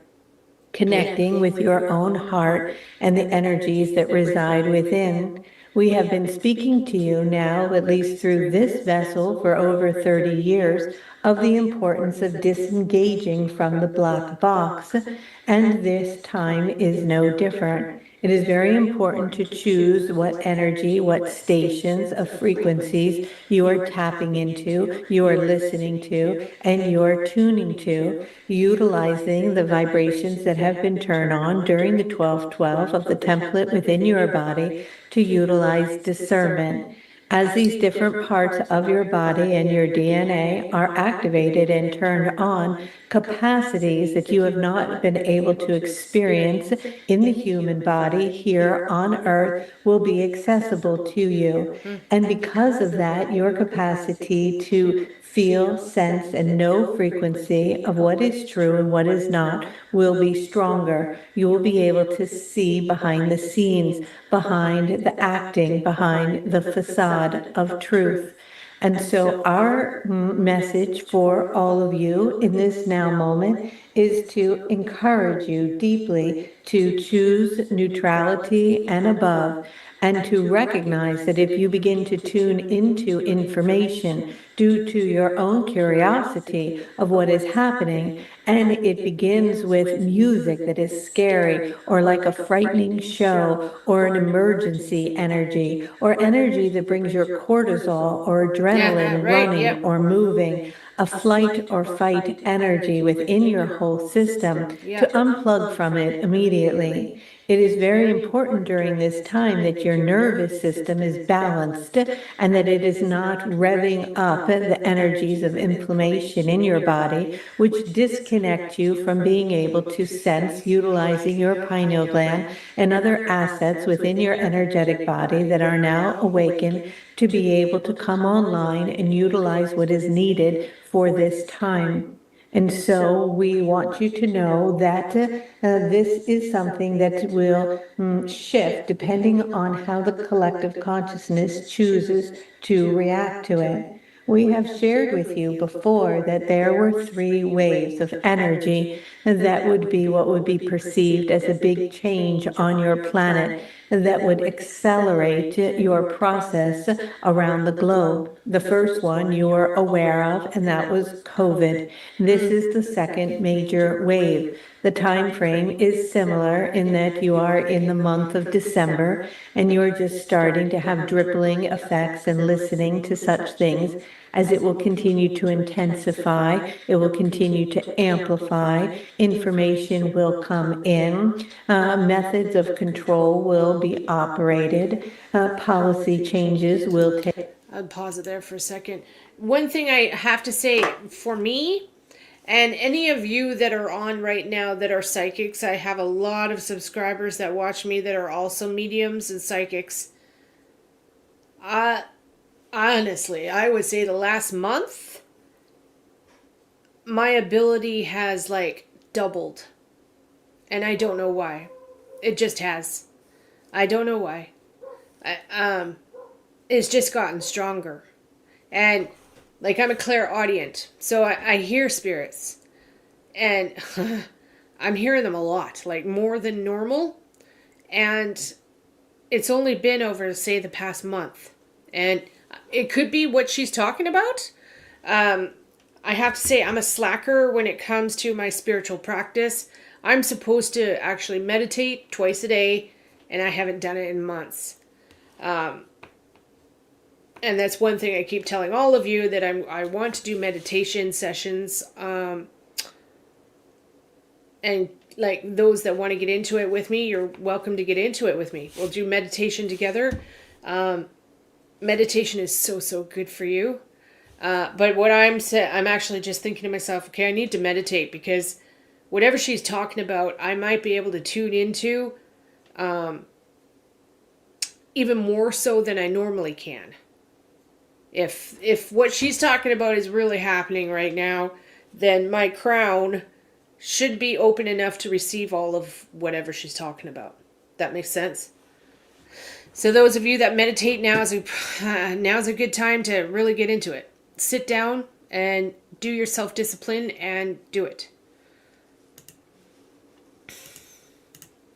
connecting with your own heart and the energies that reside within. We have been speaking to you now, at least through this vessel, for over 30 years, of the importance of disengaging from the black box, and this time is no different. It is very important to choose what energy, what stations of frequencies you are tapping into, you are listening to, and you are tuning to, utilizing the vibrations that have been turned on during the 12-12 of the template within your body to utilize discernment. As these different parts of your body and your DNA are activated and turned on, capacities that you have not been able to experience in the human body here on Earth will be accessible to you. And because of that, your capacity to feel, sense, and know frequency of what is true and what is not will be stronger. You will be able to see behind the scenes, behind the acting, behind the facade of truth. And so our message for all of you in this now moment is to encourage you deeply to choose neutrality and above, and to recognize that if you begin to tune into information due to your own curiosity of what is happening, and it begins with music that is scary or like a frightening show or an emergency energy or energy that brings your cortisol or adrenaline running or moving, a flight or fight energy within your whole system, to unplug from it immediately. It is very important during this time that your nervous system is balanced and that it is not revving up the energies of inflammation in your body, which disconnect you from being able to sense, utilizing your pineal gland and other assets within your energetic body that are now awakened to be able to come online and utilize what is needed for this time. And so we want you to know that this is something that will shift depending on how the collective consciousness chooses to react to it. We have shared with you before that there were 3 waves of energy that would be what would be perceived as a big change on your planet that would accelerate your process around the globe. The first one you were aware of, and that was COVID. This is the second major wave. The time frame is similar in that you are in the month of December and you're just starting to have dribbling effects and listening to such things. As it will continue to intensify, it will continue to amplify, information will come in, methods of control will be operated, policy changes will take. I'll pause it there for a second. One thing I have to say for me, and any of you that are on right now that are psychics, I have a lot of subscribers that watch me that are also mediums and psychics. Honestly, I would say the last month, my ability has like doubled. And I don't know why. It just has. I don't know why. It's just gotten stronger. And like I'm a clairaudient, so I hear spirits. And I'm hearing them a lot, like more than normal. And it's only been over, say, the past month. And it could be what she's talking about. I have to say, I'm a slacker when it comes to my spiritual practice. I'm supposed to actually meditate twice a day, and I haven't done it in months. And that's one thing I keep telling all of you, that I want to do meditation sessions. And like those that want to get into it with me, you're welcome to get into it with me. We'll do meditation together. Meditation is so good for you. But what I'm actually just thinking to myself, okay, I need to meditate, because whatever she's talking about, I might be able to tune into even more so than I normally can. If what she's talking about is really happening right now, then my crown should be open enough to receive all of whatever she's talking about. That makes sense? So those of you that meditate, now's a good time to really get into it. Sit down and do your self-discipline and do it.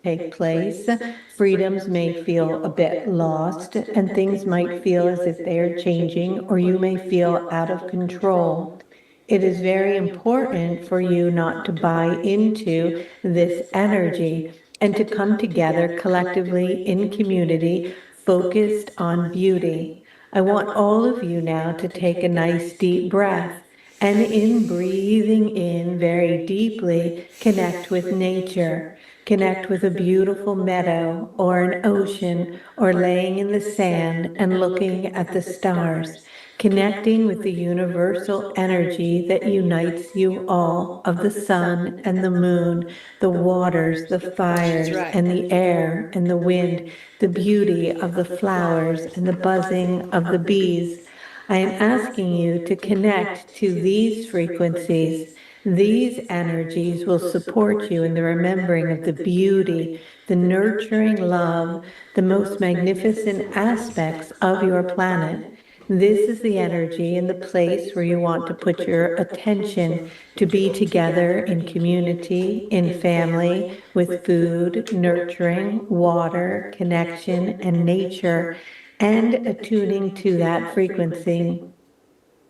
Take place, freedoms may feel a bit lost, and things might feel as if they are changing, or you may feel out of control. It is very important for you not to buy into this energy and to come together collectively in community, focused on beauty. I want all of you now to take a nice deep breath, and in breathing in very deeply, connect with nature. Connect with a beautiful meadow or an ocean, or laying in the sand and looking at the stars. Connecting with the universal energy that unites you all, of the sun and the moon, the waters, the fires, and the air and the wind, the beauty of the flowers and the buzzing of the bees. I am asking you to connect to these frequencies. These energies will support you in the remembering of the beauty, the nurturing love, the most magnificent aspects of your planet. This is the energy and the place where you want to put your attention, to be together in community, in family, with food, nurturing, water, connection, and nature, and attuning to that frequency.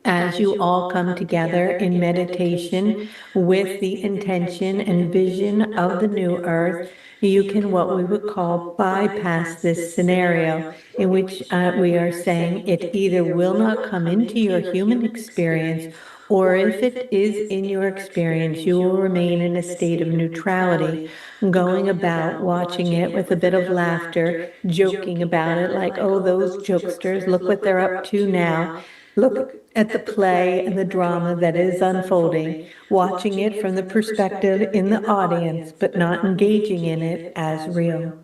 As you all come together in meditation with the intention and vision of the new earth, you can, what we would call, bypass this scenario in which we are saying it either will not come into your human experience, or if it is in your experience, you will remain in a state of neutrality, going about watching it with a bit of laughter, joking about it like, oh, those jokesters, look what they're up to now. Look at the play and the drama that is unfolding, watching it from the perspective in the audience, but not engaging in it as real.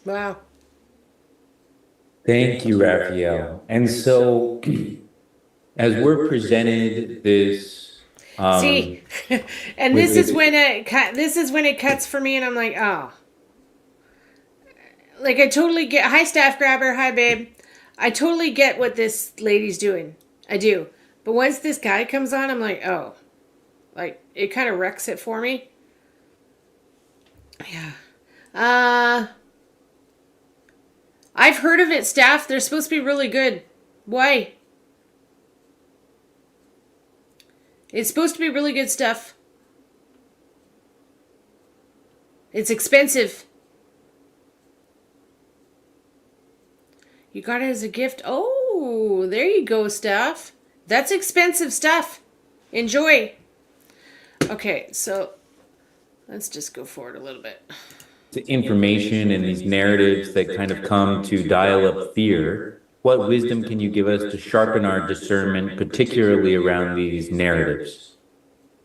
Wow. Thank you, Raphael. And so, as we're presented this, See, and this is when it cuts for me, and I'm like, oh, like I totally get. Hi, staff grabber. Hi, babe. I totally get what this lady's doing. I do. But once this guy comes on, I'm like, oh, like it kind of wrecks it for me. Yeah. I've heard of it, staff. They're supposed to be really good. Why? It's supposed to be really good stuff. It's expensive. You got it as a gift. Oh, there you go, stuff. That's expensive stuff. Enjoy. Okay, so let's just go forward a little bit. Information and these narratives that kind of come to dial up fear. What wisdom can you give us to sharpen our discernment, particularly around these narratives?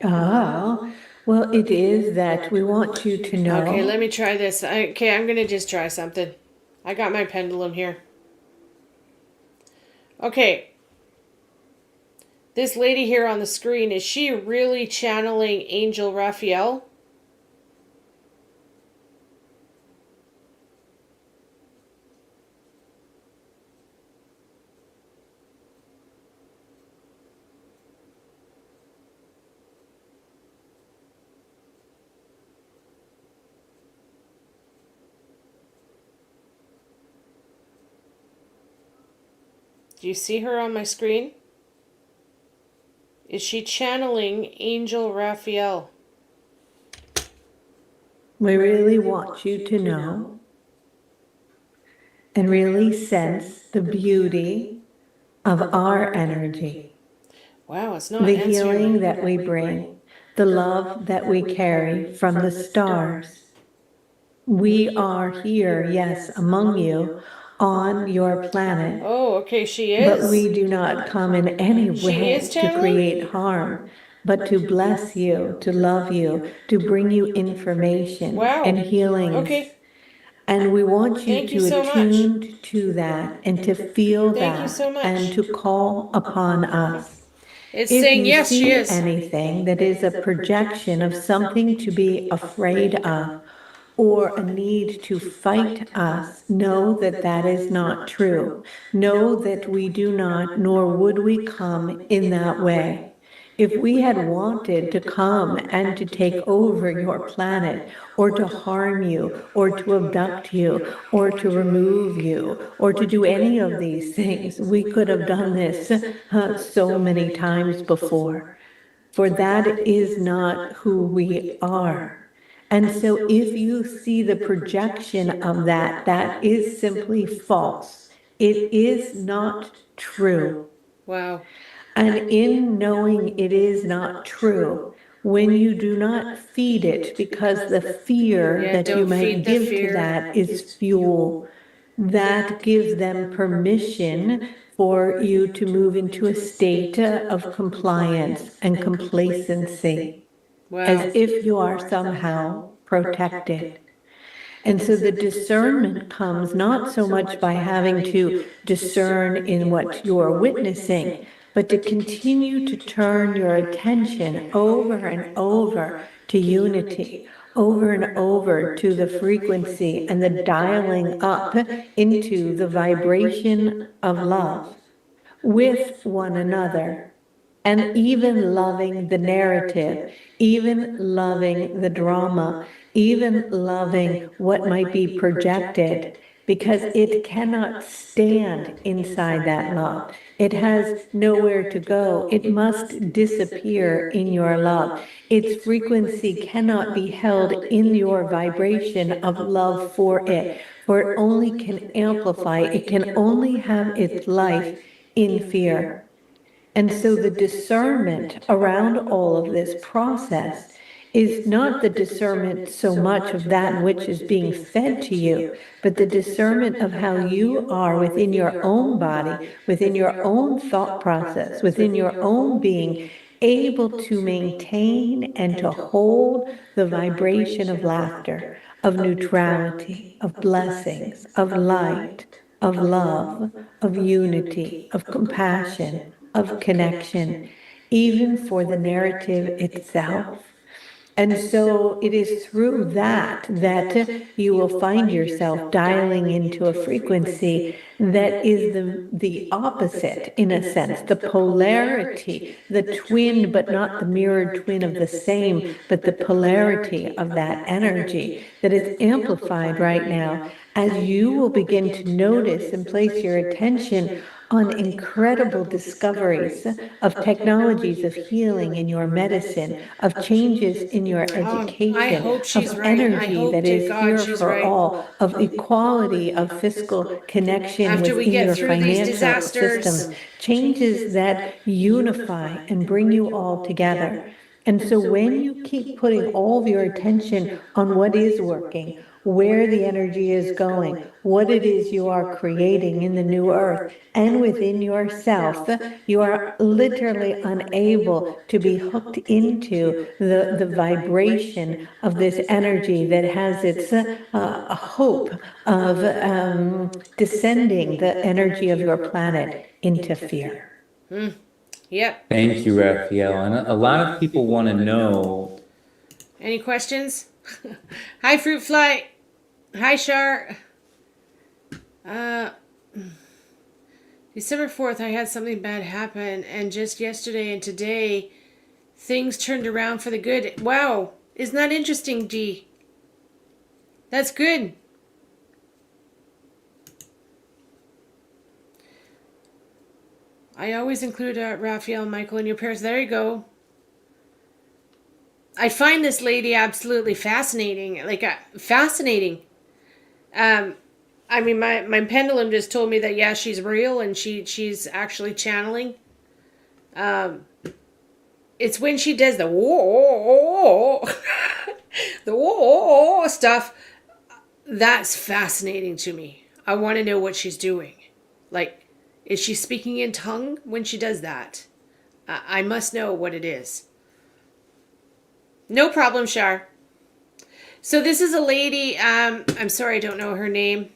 Ah, well, it is that we want you to know. Okay, let me try this. Okay, I'm going to just try something. I got my pendulum here. Okay. This lady here on the screen, is she really channeling Angel Raphael? Do you see her on my screen? Is she channeling Angel Raphael? We really want you to know and really sense the beauty of our energy. Wow, it's not the answering healing me. that we bring, the love that we carry from the stars. We are here, yes, among you, on your planet. Oh, okay, she is. But we do not come in any She way is to channeling? create harm, but to bless you, to love you, to bring you information Wow. and healings. Okay. And we want you Thank you to so much. attune to that and to feel Thank you that so much. and to call upon us. It's If saying you yes, she see is. anything that is a projection of something to be afraid of or a need to fight us, know that that is not true. Know that we do not, nor would we come in that way. If we had wanted to come and to take over your planet, or to harm you, or to abduct you, or to remove you, or to do any of these things, we could have done this so many times before. For that is not who we are. And so if you see the projection of that, that is simply false. It is not true. Wow. And in knowing it is not true, when you do not feed it, because the fear Yeah, that you don't might feed the give fear. to that is fuel, that gives them permission for you to move into a state of compliance and complacency, Wow. as if you are somehow protected. And so the discernment comes not so much by having to discern in what you are witnessing, but to continue to turn your attention over and over to unity, over and over to the frequency and the dialing up into the vibration of love with one another. And even loving the narrative, even loving the drama, even loving what might be projected, because it cannot stand inside that love. It has nowhere to go. It must disappear in your love. Its frequency cannot be held in your vibration of love for it it only can amplify. It can only have its life in fear. And so the discernment around all of this process is not the discernment so much of that which is being fed to you, but the discernment of how you are within your own body, within your own thought process, within your own being, able to maintain and to hold the vibration of laughter, of neutrality, of blessings, of light, of love, of unity, of compassion, of connection, even for the narrative itself. And so it is through that you will find yourself dialing into a frequency that is the opposite, in a sense, the polarity, the twin, but not the mirrored twin of the same, but the polarity of that energy that is amplified right now as you will begin to notice and place your attention on incredible discoveries of technologies of healing in your medicine, of changes in your education, hope she's of right. I energy hope that to is God here she's for right. all, of equality, of fiscal connection After we within get your through these financial disasters. systems, changes that unify and bring you all together. And so when you keep putting all of your attention on what is working, where the energy is going, what it is you are creating in the new earth and within yourself, you are literally unable to be hooked into the vibration of this energy that has its hope of descending the energy of your planet into fear. Yep. Thank you, Raphael. And a lot of people want to know. Any questions? Hi, Fruit Fly. Hi, Shar. December 4th, I had something bad happen, and just yesterday and today, things turned around for the good. Wow. Isn't that interesting, Dee? That's good. I always include Raphael, Michael, and your parents. There you go. I find this lady absolutely fascinating. Fascinating. I mean, my pendulum just told me that, yeah, she's real and she's actually channeling. It's when she does the whoa, the whoa stuff. That's fascinating to me. I want to know what she's doing. Like, is she speaking in tongue when she does that? I must know what it is. No problem, Shar. So this is a lady, I'm sorry, I don't know her name.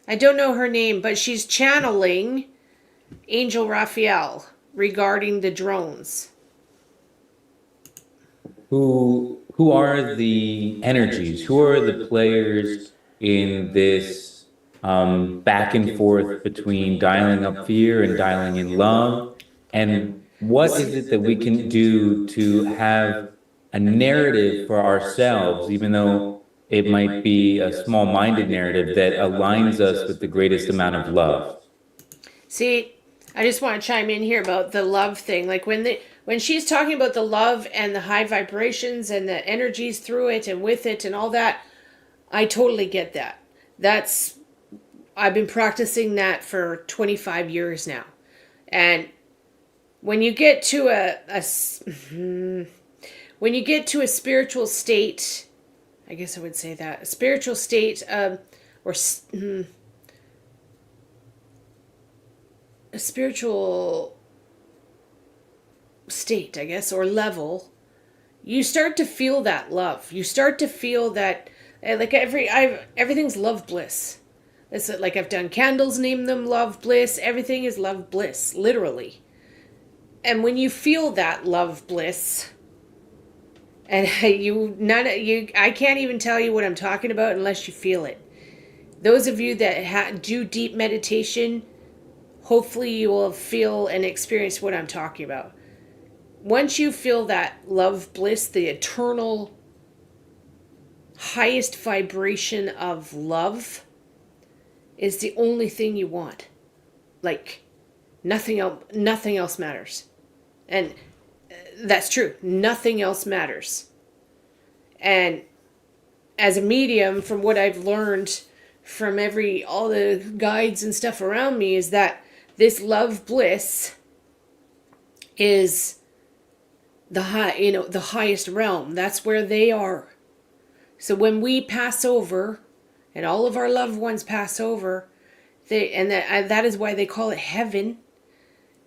But she's channeling Angel Raphael regarding the drones. Who are the energies? Who are the players in this back and forth between dialing up fear and dialing in love? And what is it that we can do to have a narrative for ourselves, even though it might be a small-minded narrative that aligns us with the greatest amount of love? See, I just want to chime in here about the love thing. Like when she's talking about the love and the high vibrations and the energies through it and with it and all that, I totally get that. I've been practicing that for 25 years now. And when you get to a spiritual state, I guess I would say that, a spiritual state a spiritual state, I guess, or level, you start to feel that love. You start to feel that, like everything's love bliss. It's like I've done candles, name them love bliss. Everything is love bliss, literally. And when you feel that love bliss, and I can't even tell you what I'm talking about unless you feel it. Those of you that do deep meditation, hopefully you will feel and experience what I'm talking about. Once you feel that love bliss, the eternal highest vibration of love is the only thing you want. Like, nothing else matters. And that's true. Nothing else matters. And as a medium, from what I've learned from all the guides and stuff around me, is that this love bliss is the highest realm. That's where they are. So when we pass over, and all of our loved ones pass over, that is why they call it heaven.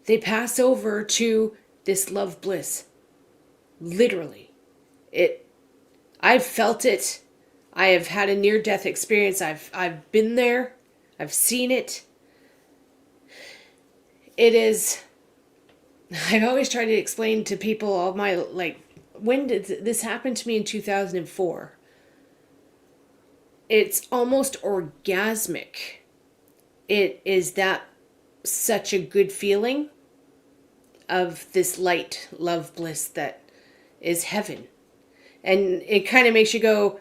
They pass over to this love bliss. Literally. I've felt it. I have had a near-death experience. I've been there. I've seen it. It is, I've always tried to explain to people all my, when did this happen to me? In 2004. It's almost orgasmic. It is that such a good feeling of this light, love, bliss that is heaven. And it kind of makes you go,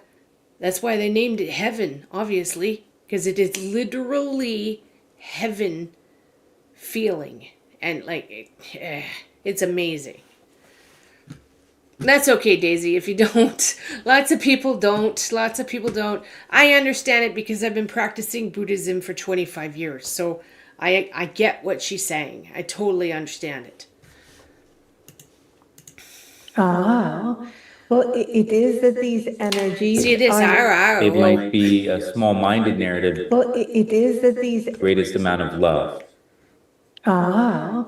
that's why they named it heaven, obviously, because it is literally heaven feeling. And like, it's amazing. That's okay, Daisy, if you don't. Lots of people don't. I understand it because I've been practicing Buddhism for 25 years. So I get what she's saying. I totally understand it. Ah, well, it is that these energies See this? are. It might be a small-minded narrative, Well, it is that these. greatest amount of love. Ah,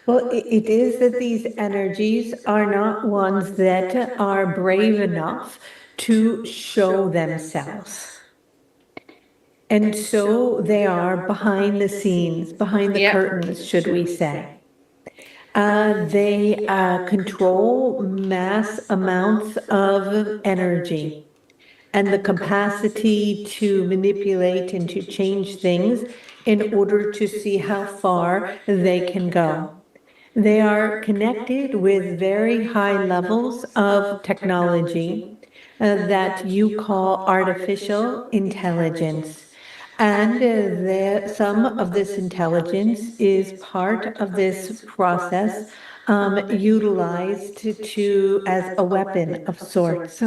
well, it is that these energies are not ones that are brave enough to show themselves. And so they are behind the scenes, behind the Yep. curtains, should we say. They control mass amounts of energy and the capacity to manipulate and to change things in order to see how far they can go. They are connected with very high levels of technology that you call artificial intelligence. And some of this intelligence is part of this process utilized as a weapon of sorts.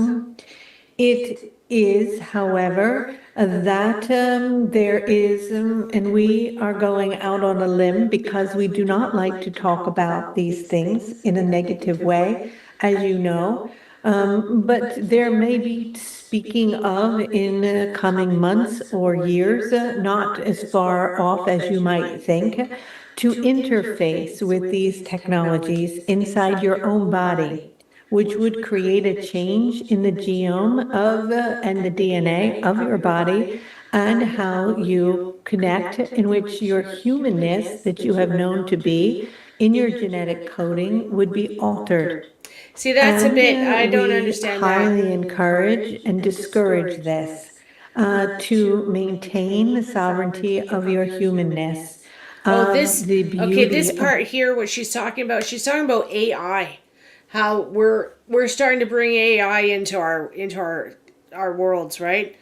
It is, however, that there is, and we are going out on a limb because we do not like to talk about these things in a negative way, as you know. But there may be, speaking of, in coming months or years, not as far off as you might think, to interface with these technologies inside your own body, which would create a change in the genome of and the DNA of your body and how you connect, in which your humanness that you have known to be in your genetic coding would be altered. See, that's a bit, I don't we understand highly that. encourage and discourage this to maintain the sovereignty of your humanness. Oh, this, The okay, this beauty of part here, what she's talking about AI. How we're starting to bring AI into our worlds, right?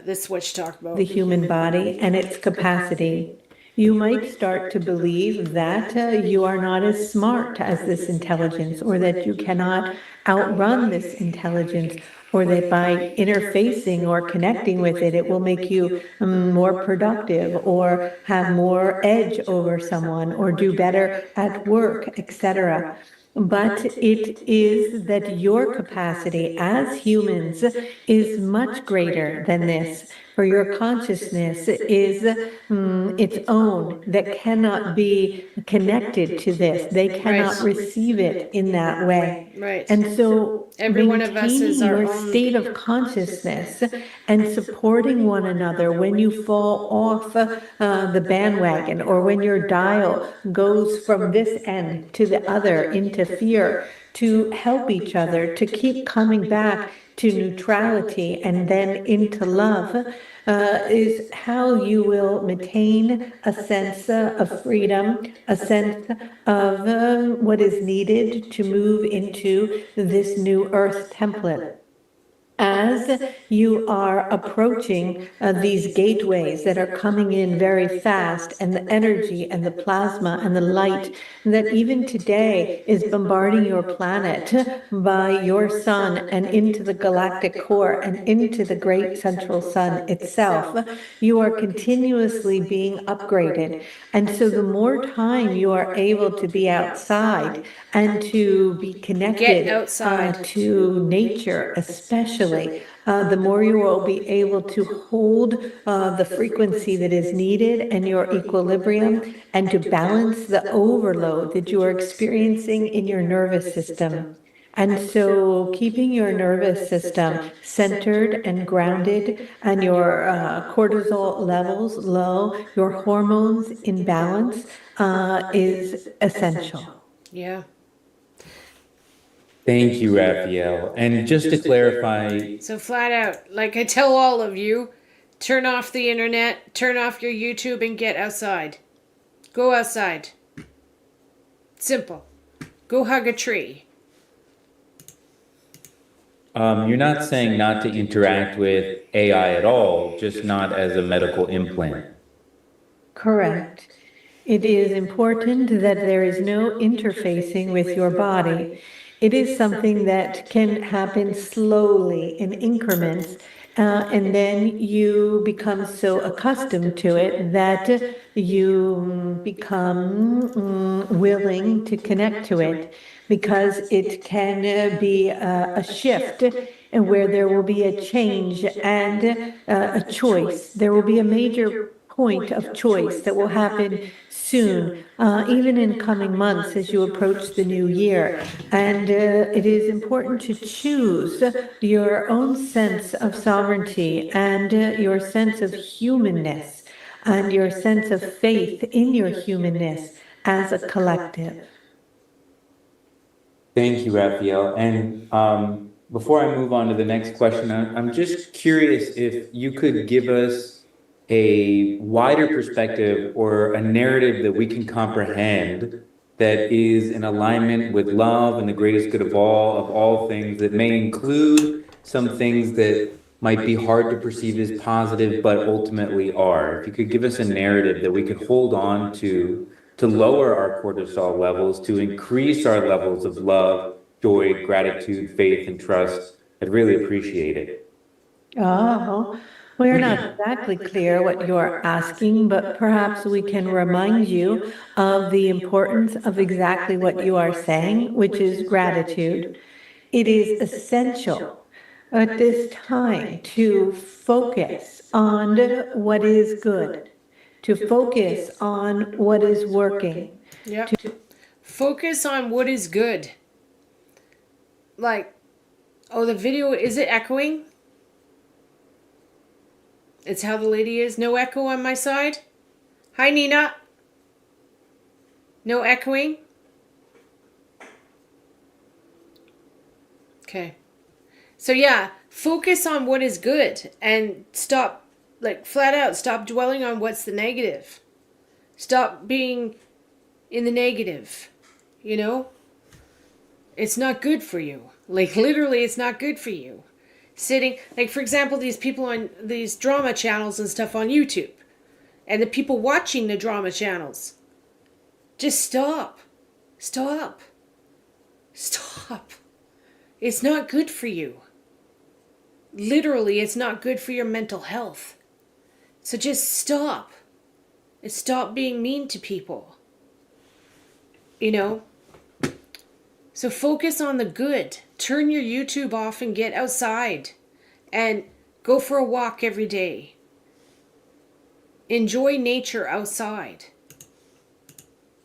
This is what she talked about. the human body and its capacity. You might start to believe that you are not as smart as this intelligence, or that you cannot outrun this intelligence, or that by interfacing or connecting with it, it will make you more productive, or have more edge over someone, or do better at work, etc. But it is that your capacity as humans is much greater than this. For your consciousness is its own, that cannot be connected to this. They cannot receive it in that way. Right. And so Every one of us is maintaining our your own- state of consciousness and supporting one another when you fall off the bandwagon, or when your dial goes from this end to the other into fear, to help each other, to keep coming back to neutrality and then into love, is how you will maintain a sense of freedom, a sense of what is needed to move into this new earth template. As you are approaching these gateways that are coming in very fast, and the energy and the plasma and the light that even today is bombarding your planet by your sun and into the galactic core and into the great central sun itself, you are continuously being upgraded. And so the more time you are able to be outside and to be connected to nature, especially, the more you will be able to hold the frequency that is needed and your equilibrium, and to balance the overload that you are experiencing in your nervous system. And so keeping your nervous system centered and grounded, and your cortisol levels low, your hormones in balance, is essential. Yeah. Thank you, Raphael. And just to clarify, So flat out, like I tell all of you, turn off the internet, turn off your YouTube, and get outside. Go outside. Simple. Go hug a tree. you're not saying not to interact with AI at all, just not as a medical implant. Correct. It is important that there is no interfacing with your body. It is something that can happen slowly in increments, and then you become so accustomed to it that you become willing to connect to it, because it can be a shift and where there will be a change and a choice. There will be a major point of choice that will happen soon, even in coming months as you approach the new year. And it is important to choose your own sense of sovereignty and your sense of humanness and your sense of faith in your humanness as a collective. Thank you, Raphael. And before I move on to the next question, I'm just curious if you could give us a wider perspective or a narrative that we can comprehend that is in alignment with love and the greatest good of all things, that may include some things that might be hard to perceive as positive, but ultimately are. If you could give us a narrative that we could hold on to lower our cortisol levels, to increase our levels of love, joy, gratitude, faith, and trust, I'd really appreciate it. Oh, we're not exactly clear what you're asking, but perhaps we can remind you of the importance of exactly what you are saying, which is gratitude. It is essential at this time to focus on what is good, to focus on what is working. Yep. Focus on what is good. Like, oh, the video, is it echoing? It's how the lady is. No echo on my side. Hi, Nina. No echoing. Okay. So yeah, focus on what is good and stop, like flat out, stop dwelling on what's the negative. Stop being in the negative, you know? It's not good for you. Like literally, it's not good for you. Sitting, like for example, these people on these drama channels and stuff on YouTube, and the people watching the drama channels, just stop. Stop. Stop. It's not good for you. Literally, it's not good for your mental health. So just stop. And stop being mean to people. You know? So focus on the good. Turn your YouTube off and get outside. And go for a walk every day. Enjoy nature outside.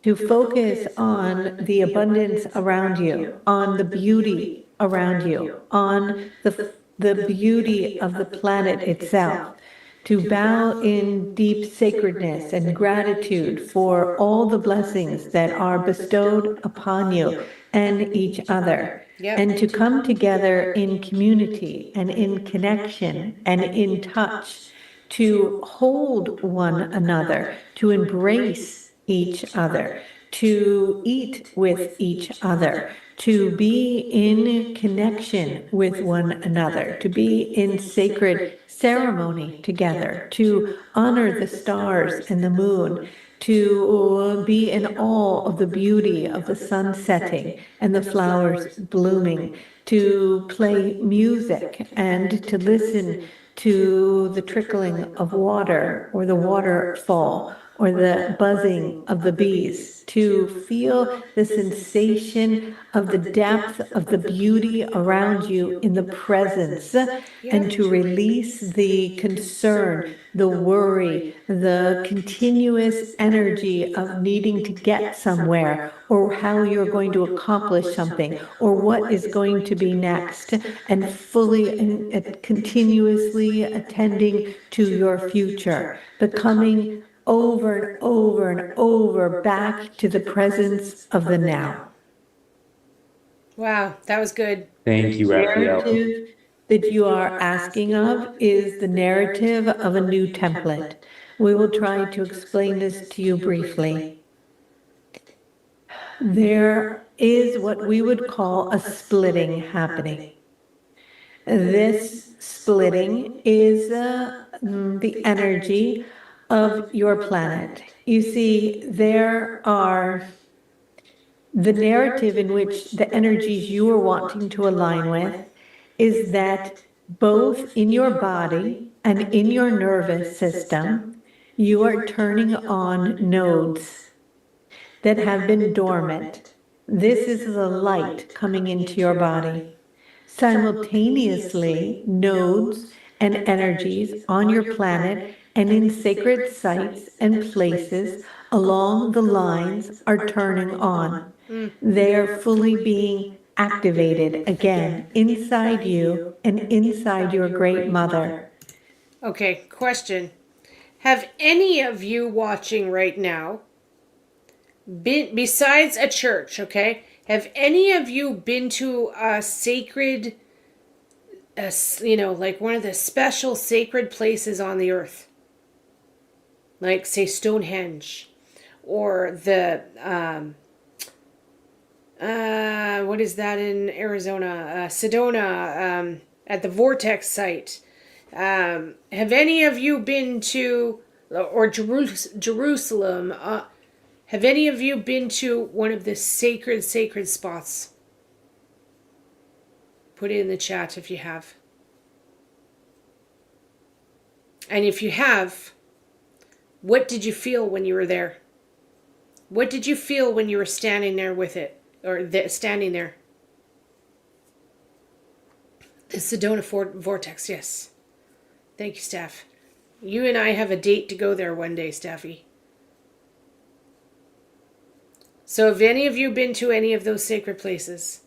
To focus on the abundance around you, on the beauty around you, on the beauty of the planet itself, to bow in deep sacredness and gratitude for all the blessings that are bestowed upon you and each other, and to come together in community and in connection and in touch, to hold one another, to embrace each other, to eat with each other, to be in connection with one another, to be in sacred ceremony together, to honor the stars and the moon, to be in awe of the beauty of the sun setting and the flowers blooming, to play music and to listen to the trickling of water or the waterfall or the buzzing of the bees, to feel the sensation of the depth of the beauty around you in the presence, and to release the concern, the worry, the continuous energy of needing to get somewhere, or how you're going to accomplish something, or what is going to be next, and fully and continuously attending to your future, becoming over and over and over back to the presence of the now. Wow, that was good. Thank you, Raphael. The narrative that you are asking of is the narrative of a new template. We will try to explain this to you briefly. There is what we would call a splitting happening. This splitting is the energy of your planet. You see, there are the narrative in which the energies you are wanting to align with is that both in your body and in your nervous system, you are turning on nodes that have been dormant. This is the light coming into your body. Simultaneously, nodes and energies on your planet and in sacred sites and places along the lines are turning on. They are fully being activated again inside you and inside your great mother. Okay, question. Have any of you watching right now been, besides a church, okay? Have any of you been to a sacred, like one of the special sacred places on the earth? Like, say, Stonehenge, or the, what is that in Arizona? Sedona, at the Vortex site. Have any of you been to, or Jerusalem? Have any of you been to one of the sacred spots? Put it in the chat if you have. And if you have, what did you feel when you were there? What did you feel when you were standing there with it? Or standing there? The Sedona Vortex, yes. Thank you, Steph. You and I have a date to go there one day, Steffi. So have any of you been to any of those sacred places?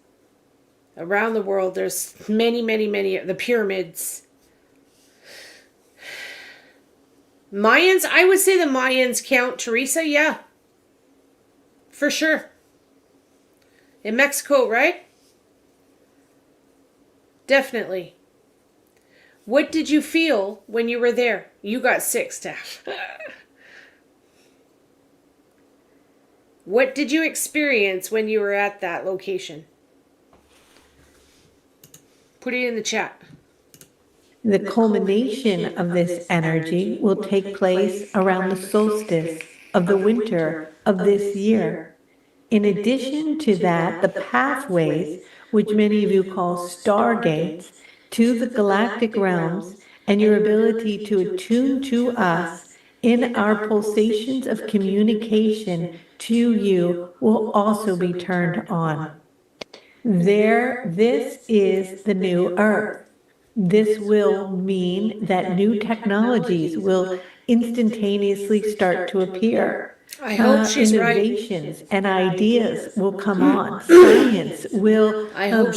Around the world, there's many, the pyramids. Mayans, I would say the Mayans count, Teresa, yeah. For sure. In Mexico, right? Definitely. What did you feel when you were there? You got sick, Steph. What did you experience when you were at that location? Put it in the chat. The culmination of this energy will take place around the solstice of the winter of this year. In addition to that, the pathways, which many of you call stargates, to the galactic realms and your ability to attune to us in our pulsations of communication to you will also be turned on. This is the new Earth. This will mean that new technologies will instantaneously start to appear. I hope she's right. Innovations and ideas will come on. Science will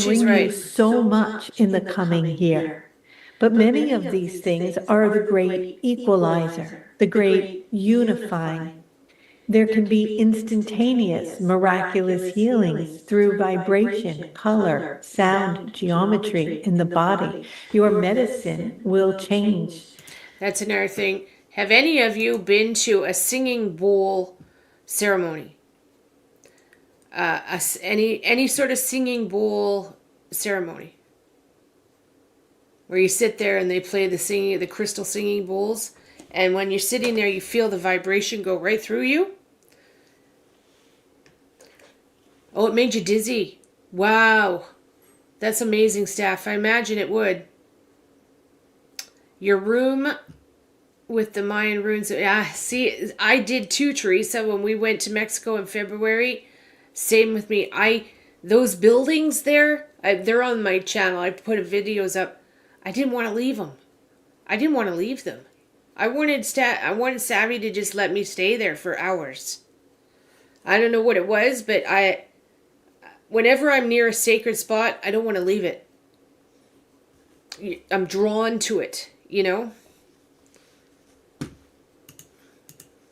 bring you so much in the coming year. But many of these things are the great equalizer, the great unifying. There can be instantaneous, miraculous healings through vibration, color, sound, geometry in the body. Your medicine will change. That's another thing. Have any of you been to a singing bowl ceremony? Any sort of singing bowl ceremony? Where you sit there and they play the crystal singing bowls. And when you're sitting there, you feel the vibration go right through you. Oh, it made you dizzy. Wow. That's amazing, Steph. I imagine it would. Your room with the Mayan runes. Yeah, see, I did too, Teresa, when we went to Mexico in February. Same with me. Those buildings there, they're on my channel. I put videos up. I didn't want to leave them. I didn't want to leave them. I wanted Savvy to just let me stay there for hours. I don't know what it was, but whenever I'm near a sacred spot, I don't want to leave it. I'm drawn to it, you know?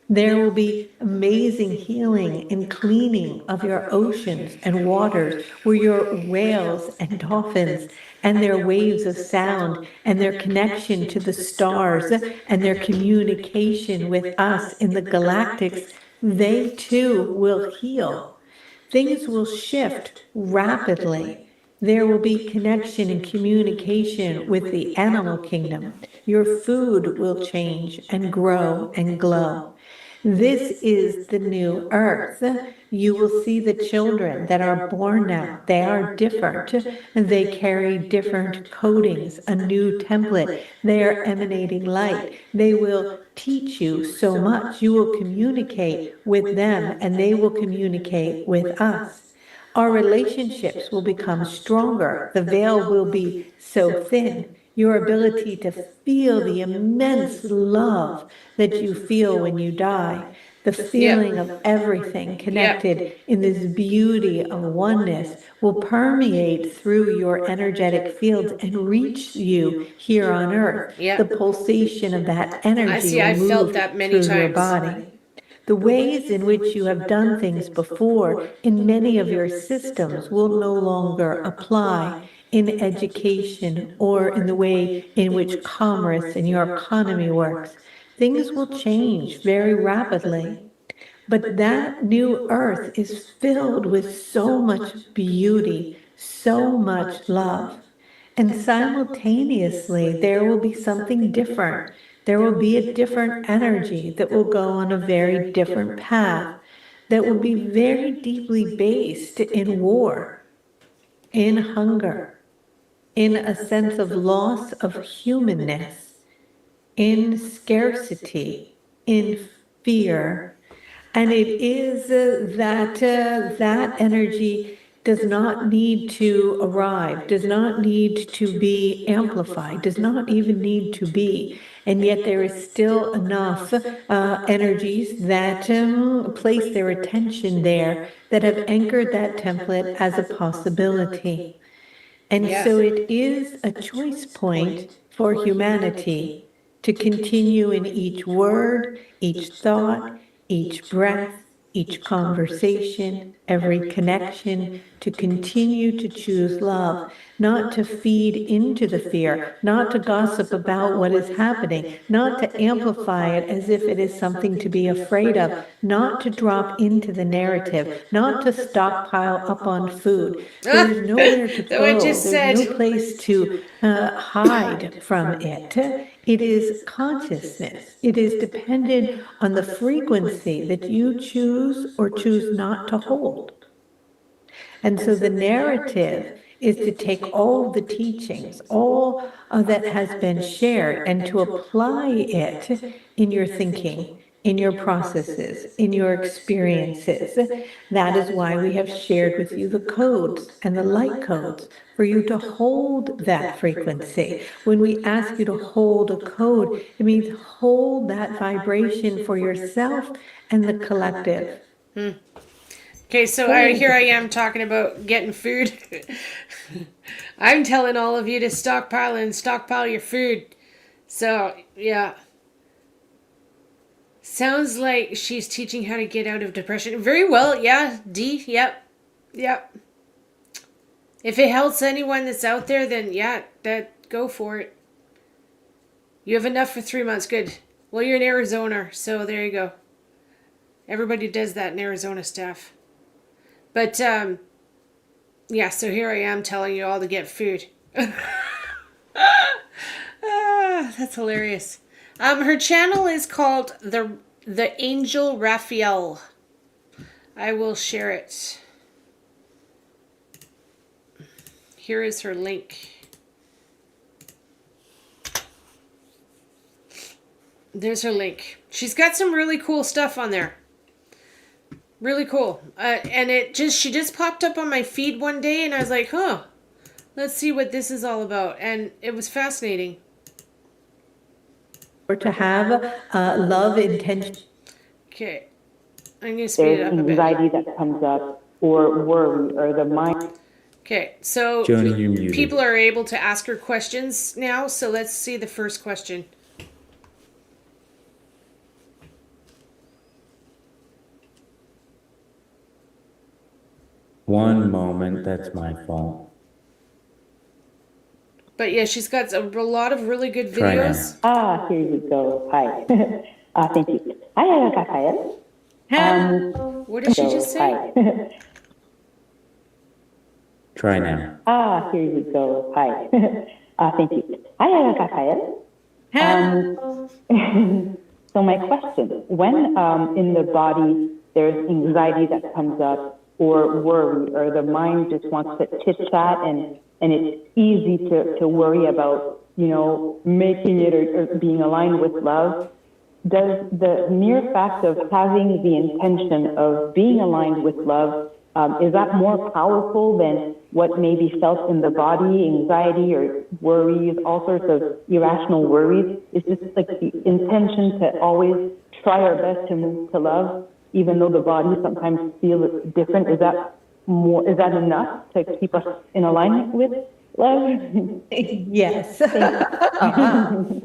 There will be amazing healing and cleaning of your oceans and waters, where your whales and dolphins and their waves of sound and their connection to the stars and their communication with us in the galactics, they too will heal. Things will shift rapidly. There will be connection and communication with the animal kingdom. Your food will change and grow and glow. This is the new earth. You will see the children that are born now. They are different. They carry different codings, a new template. They are emanating light. They will teach you so much. You will communicate with them and they will communicate with us. Our relationships will become stronger. The veil will be so thin. Your ability to feel the immense love that you feel when you die, the feeling of everything connected in this beauty of oneness will permeate through your energetic fields and reach you here on earth. Yeah. The pulsation of that energy will I've felt move that many through your times. body. The ways in which you have done things before in many of your systems will no longer apply in education or in the way in which commerce and your economy works. Things will change very rapidly. But that new earth is filled with so much beauty, so much love. And simultaneously, there will be something different. There will be a different energy that will go on a very different path, that will be very deeply based in war, in hunger, in a sense of loss of humanness, in scarcity, in fear. And it is that energy does not need to arrive, does not need to be amplified, does not even need to be. And yet there is still enough energies that place their attention there, that have anchored that template as a possibility. And so it is a choice point for humanity to continue in each word, each thought, each breath, each conversation, every connection, to continue to choose love, not to feed into the fear, not to gossip about what is happening, not to amplify it as if it is something to be afraid of, not to drop into the narrative, not to stockpile up on food. There's nowhere to That what I go. just There's said. no place to hide from it. It is consciousness. It is dependent on the frequency that you choose or choose not to hold. And so the narrative is to take all the teachings, all that has been shared, and to apply it in your thinking, in your processes, in your experiences. That is why we have shared with you the codes and the light codes for you to hold that frequency. When we ask you to hold a code, it means hold that vibration for yourself and the collective. Okay, so here I am talking about getting food. I'm telling all of you to stockpile your food. So, yeah. Sounds like she's teaching how to get out of depression. Very well, yeah. D, yep. If it helps anyone that's out there, then yeah, go for it. You have enough for 3 months. Good. Well, you're in Arizona, so there you go. Everybody does that in Arizona, staff. But, yeah, so here I am telling you all to get food. That's hilarious. Her channel is called the Angel Raphael. I will share it. Here is her link. There's her link. She's got some really cool stuff on there. Really cool. And she just popped up on my feed one day and I was like, let's see what this is all about. And it was fascinating. Or to have love intention. Okay. I'm going to speed it up a bit. There's anxiety that comes up, or worry, or the mind. Okay, so Joni, you're muted. people are able to ask her questions now. So let's see the first question. One moment, that's my fault. But yeah, she's got a lot of really good Try videos. Here you go. Hi. Thank you. Hi, Raphael. What did she just say? Hi. Try now. Here you go. Hi. Thank you. Hi, Raphael. Hello. So my question, when in the body there's anxiety that comes up or worry or the mind just wants to chit-chat and it's easy to worry about, making it or being aligned with love, does the mere fact of having the intention of being aligned with love, is that more powerful than what may be felt in the body, anxiety or worries, all sorts of irrational worries? It's just like the intention to always try our best to move to love, even though the body sometimes feels different. Is that enough to keep us in alignment with love? Yes.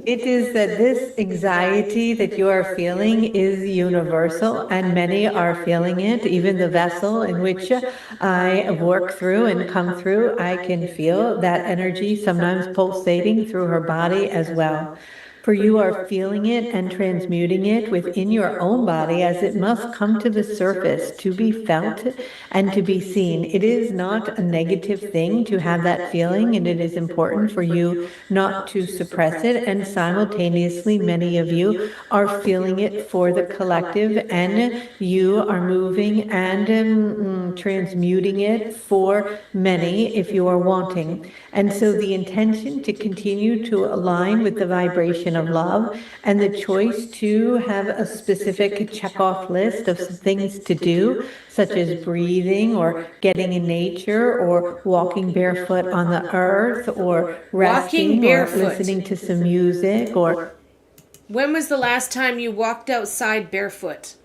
It is that this anxiety that you are feeling is universal, and many are feeling it. Even the vessel in which I work through and come through, I can feel that energy sometimes pulsating through her body as well. For you are feeling it and transmuting it within your own body as it must come to the surface to be felt and to be seen. It is not a negative thing to have that feeling, and it is important for you not to suppress it. And simultaneously, many of you are feeling it for the collective, and you are moving and transmuting it for many if you are wanting. And so the intention to continue to align with the vibration of love and the choice to have a specific check-off list of things to do, such as breathing or getting in nature or walking barefoot on the earth or resting or listening to some music or... When was the last time you walked outside barefoot?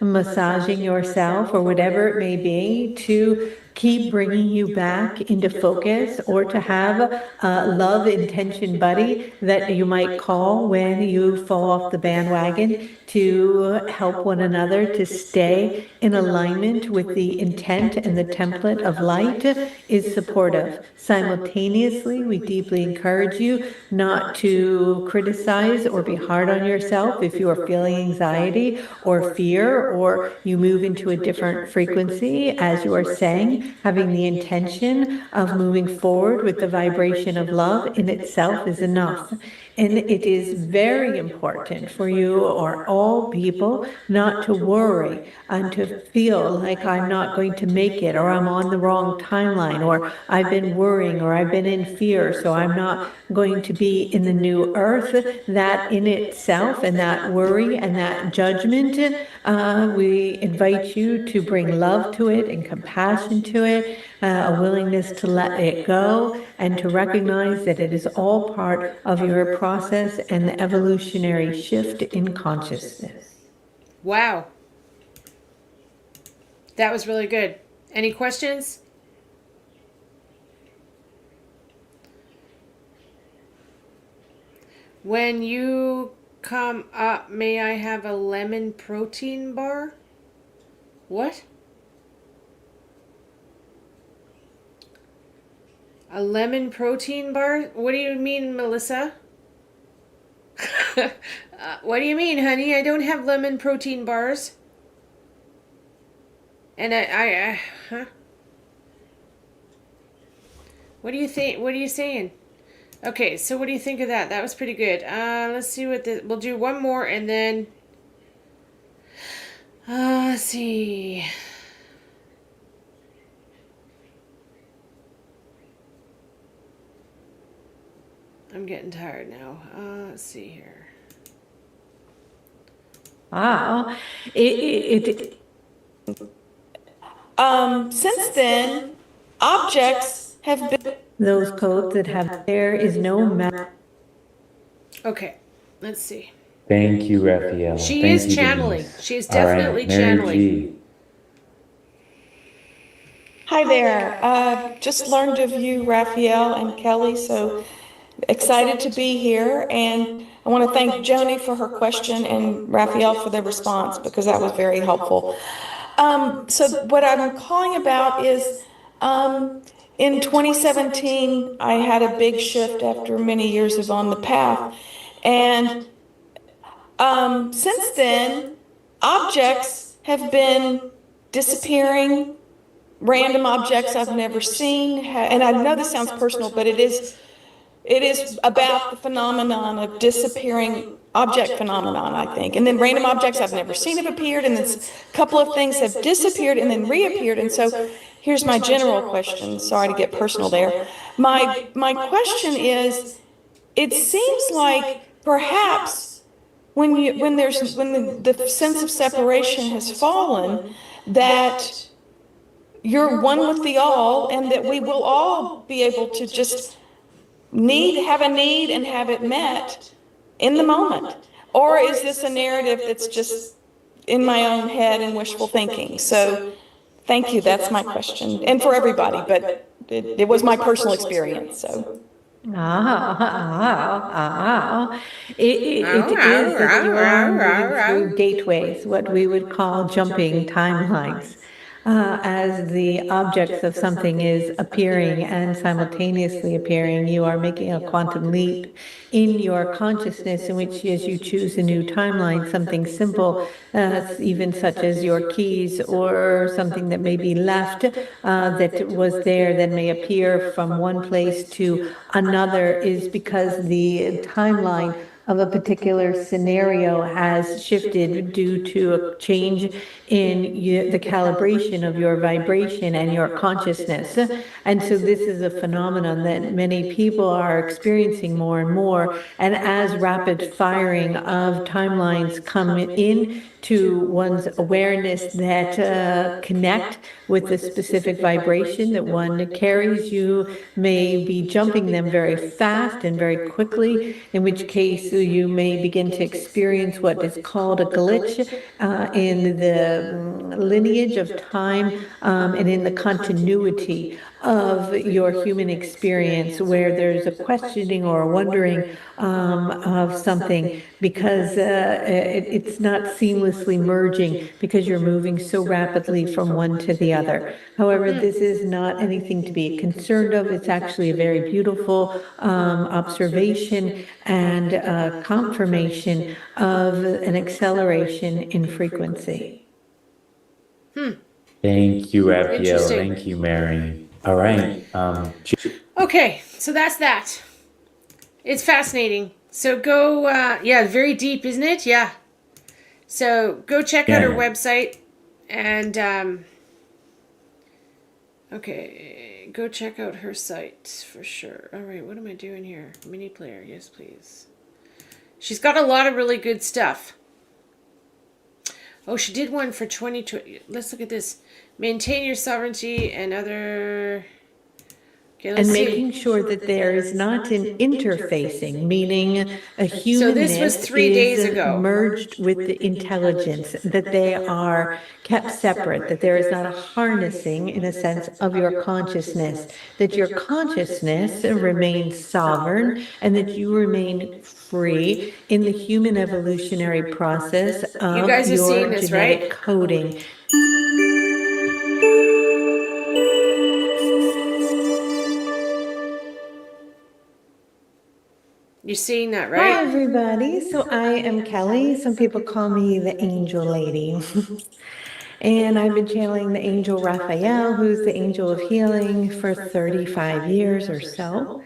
massaging yourself or whatever it may be to keep bringing you back into focus, or to have a love intention buddy that you might call when you fall off the bandwagon, to help one another to stay in alignment with the intent and the template of light is supportive. Simultaneously, we deeply encourage you not to criticize or be hard on yourself if you are feeling anxiety or fear, or you move into a different frequency, as you are saying. Having the intention of moving forward with the vibration of love in itself is enough. And it is very important for you or all people not to worry and to feel like I'm not going to make it, or I'm on the wrong timeline, or I've been worrying, or I've been in fear, so I'm not going to be in the new earth. That in itself, and that worry and that judgment, we invite you to bring love to it and compassion to it, a willingness to let it go and to recognize that it is all part of your process and the evolutionary shift in consciousness. Wow. That was really good. Any questions? When you come up, may I have a lemon protein bar? What? A lemon protein bar? What do you mean, Melissa? What do you mean, honey? I don't have lemon protein bars. And huh? What do you think? What are you saying? Okay, so what do you think of that? That was pretty good. Let's see what we'll do one more and then let's see. I'm getting tired now. Let's see here. Wow. Since then, objects have been... Those codes that have, there is no matter. Okay, let's see. Thank you, Raphael. She Thank is you, channeling. Denise. She is All right, definitely Mary channeling. G. Hi there. Just learned of you, Raphael and Kelly, so excited to be here. And I want to thank Joni for her question and Raphael for their response, because that was very helpful. So what I'm calling about is, in 2017, I had a big shift after many years of on the path. And since then, objects have been disappearing, random objects I've never seen, and I know this sounds personal, but it is about the phenomenon of disappearing object phenomenon, I think. And then random objects I've never seen have appeared, and then a couple of things have disappeared and then reappeared. And so here's my general question. Sorry to get personal there. My question is, it seems like perhaps when the sense of separation has fallen, that you're one with the all, and that we will all be able to just have a need and have it met in the moment? Or is this a narrative that's just in my own head and wishful thinking? So thank you, that's my question. And for everybody, but it was my personal experience, so. It is that you are moving through gateways, what we would call jumping timelines. As the objects of something is appearing and simultaneously appearing, you are making a quantum leap in your consciousness, in which, as you choose a new timeline, something simple, even such as your keys, or something that may be left that was there, that may appear from one place to another, is because the timeline of a particular scenario has shifted due to a change in the calibration of your vibration and your consciousness. And so this is a phenomenon that many people are experiencing more and more. And as rapid firing of timelines come in to one's awareness that connect with the specific vibration that one carries, you may be jumping them very fast and very quickly, in which case you may begin to experience what is called a glitch in the lineage of time and in the continuity of your human experience, where there's a questioning or a wondering of something, because it's not seamlessly merging, because you're moving so rapidly from one to the other. However, this is not anything to be concerned of. It's actually a very beautiful observation and confirmation of an acceleration in frequency. Thank you, Raphael. Interesting. Thank you, Mary. All right. Okay, so that's that. It's fascinating. So go, yeah, very deep, isn't it? Yeah. So go check out her website, and okay, go check out her site for sure. All right, what am I doing here? Mini player, yes, please. She's got a lot of really good stuff. Oh, she did one for 2020. Let's look at this. Maintain your sovereignty and other... Okay, and making sure that there is not an interfacing, meaning a humanness so this was 3 days ago. Merged with the intelligence, that they are kept separate, that there is not a harnessing, in a sense, of your consciousness, that your consciousness remains sovereign, and that you remain free in the human evolutionary process of you guys are your seeing this, genetic right? coding. You're seeing that, right? Hi, everybody. So I am Kelly. Some people call me the Angel Lady. And I've been channeling the angel Raphael, who's the angel of healing, for 35 years or so.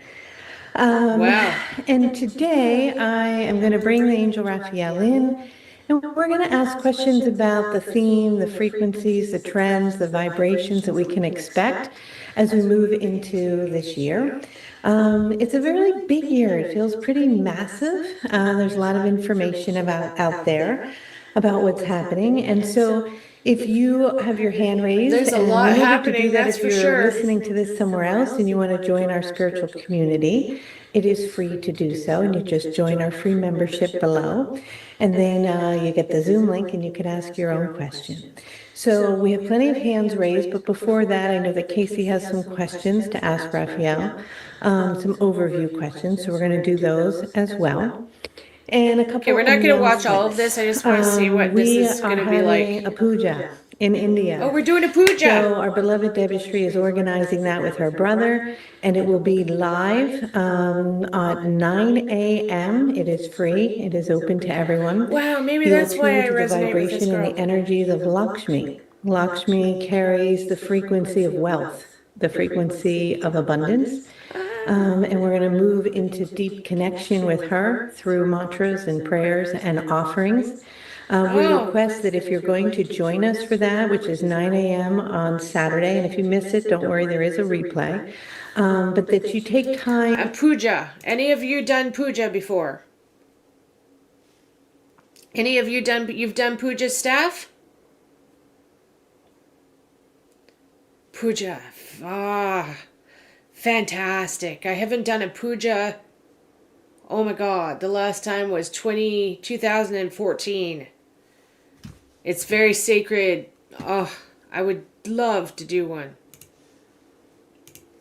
Wow. And today I am going to bring the angel Raphael in, and we're going to ask questions about the theme, the frequencies, the trends, the vibrations that we can expect as we move into this year. It's a very big year. It feels pretty massive. There's a lot of information out there about what's happening. And so if you have your hand raised, there's a lot happening, that's for sure. If you're listening to this somewhere else and you want to join our spiritual community, it is free to do so. And you just join our free membership below. And then you get the Zoom link and you can ask your own question. So we have plenty of hands raised, but before that, I know that Casey has some questions to ask Raphael, some overview questions, so we're going to do those as well. And a couple. Okay, we're not going to watch all of this. I just want to see what this is going to be like. A puja in India. Oh, we're doing a puja. So our beloved Debashri is organizing that with her brother, and it will be live at 9 a.m. It is free. It is open to everyone. Wow, maybe that's why I resonate resonate with this vibration girl. and the energies of Lakshmi. Lakshmi carries the frequency of wealth, the frequency of abundance. And we're going to move into deep connection with her through mantras and prayers and offerings. We request that if you're going to join us for that, which is 9 a.m. on Saturday, and if you miss it, don't worry, there is a replay, but that you take time. And puja. Any of you done puja before? Any of you've done puja, staff? Puja. Fantastic. I haven't done a puja. Oh my God. The last time was 2014. It's very sacred. Oh, I would love to do one.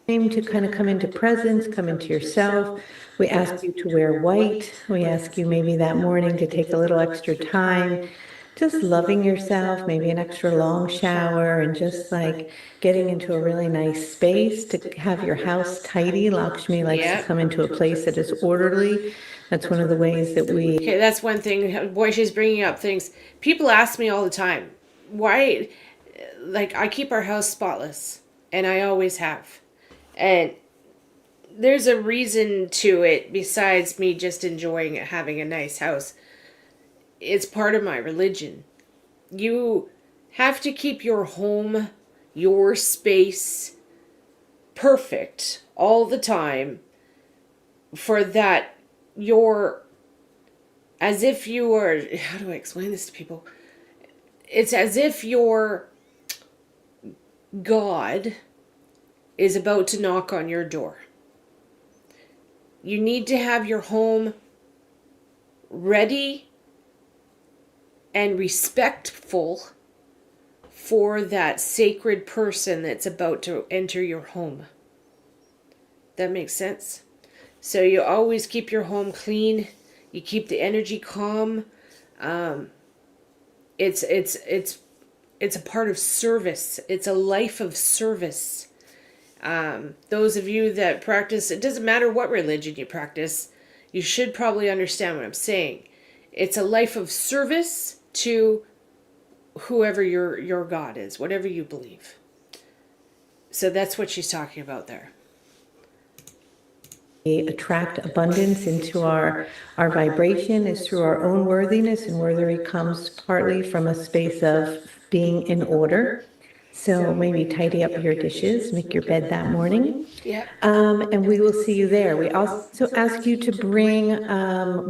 To kind of come into presence, come into yourself. We ask you to wear white. We ask you maybe that morning to take a little extra time, just loving yourself, maybe an extra long shower, and just like getting into a really nice space to have your house tidy. Lakshmi likes to come into a place that is orderly. That's one of the ways that we... Okay, that's one thing. Boy, she's bringing up things. People ask me all the time, why, like, I keep our house spotless, and I always have. And there's a reason to it besides me just enjoying it, having a nice house. It's part of my religion. You have to keep your home, your space, perfect all the time for that you're, as if you are, how do I explain this to people? It's as if your God is about to knock on your door. You need to have your home ready and respectful for that sacred person that's about to enter your home. That makes sense? So you always keep your home clean. You keep the energy calm. It's a part of service. It's a life of service. Those of you that practice, it doesn't matter what religion you practice, you should probably understand what I'm saying. It's a life of service to whoever your God is, whatever you believe. So that's what she's talking about there. We attract abundance into our vibration is through our own worthiness, and worthiness comes partly from a space of being in order. So maybe tidy up your dishes, make your bed that morning. Yep. And we will see you there. We also ask you to bring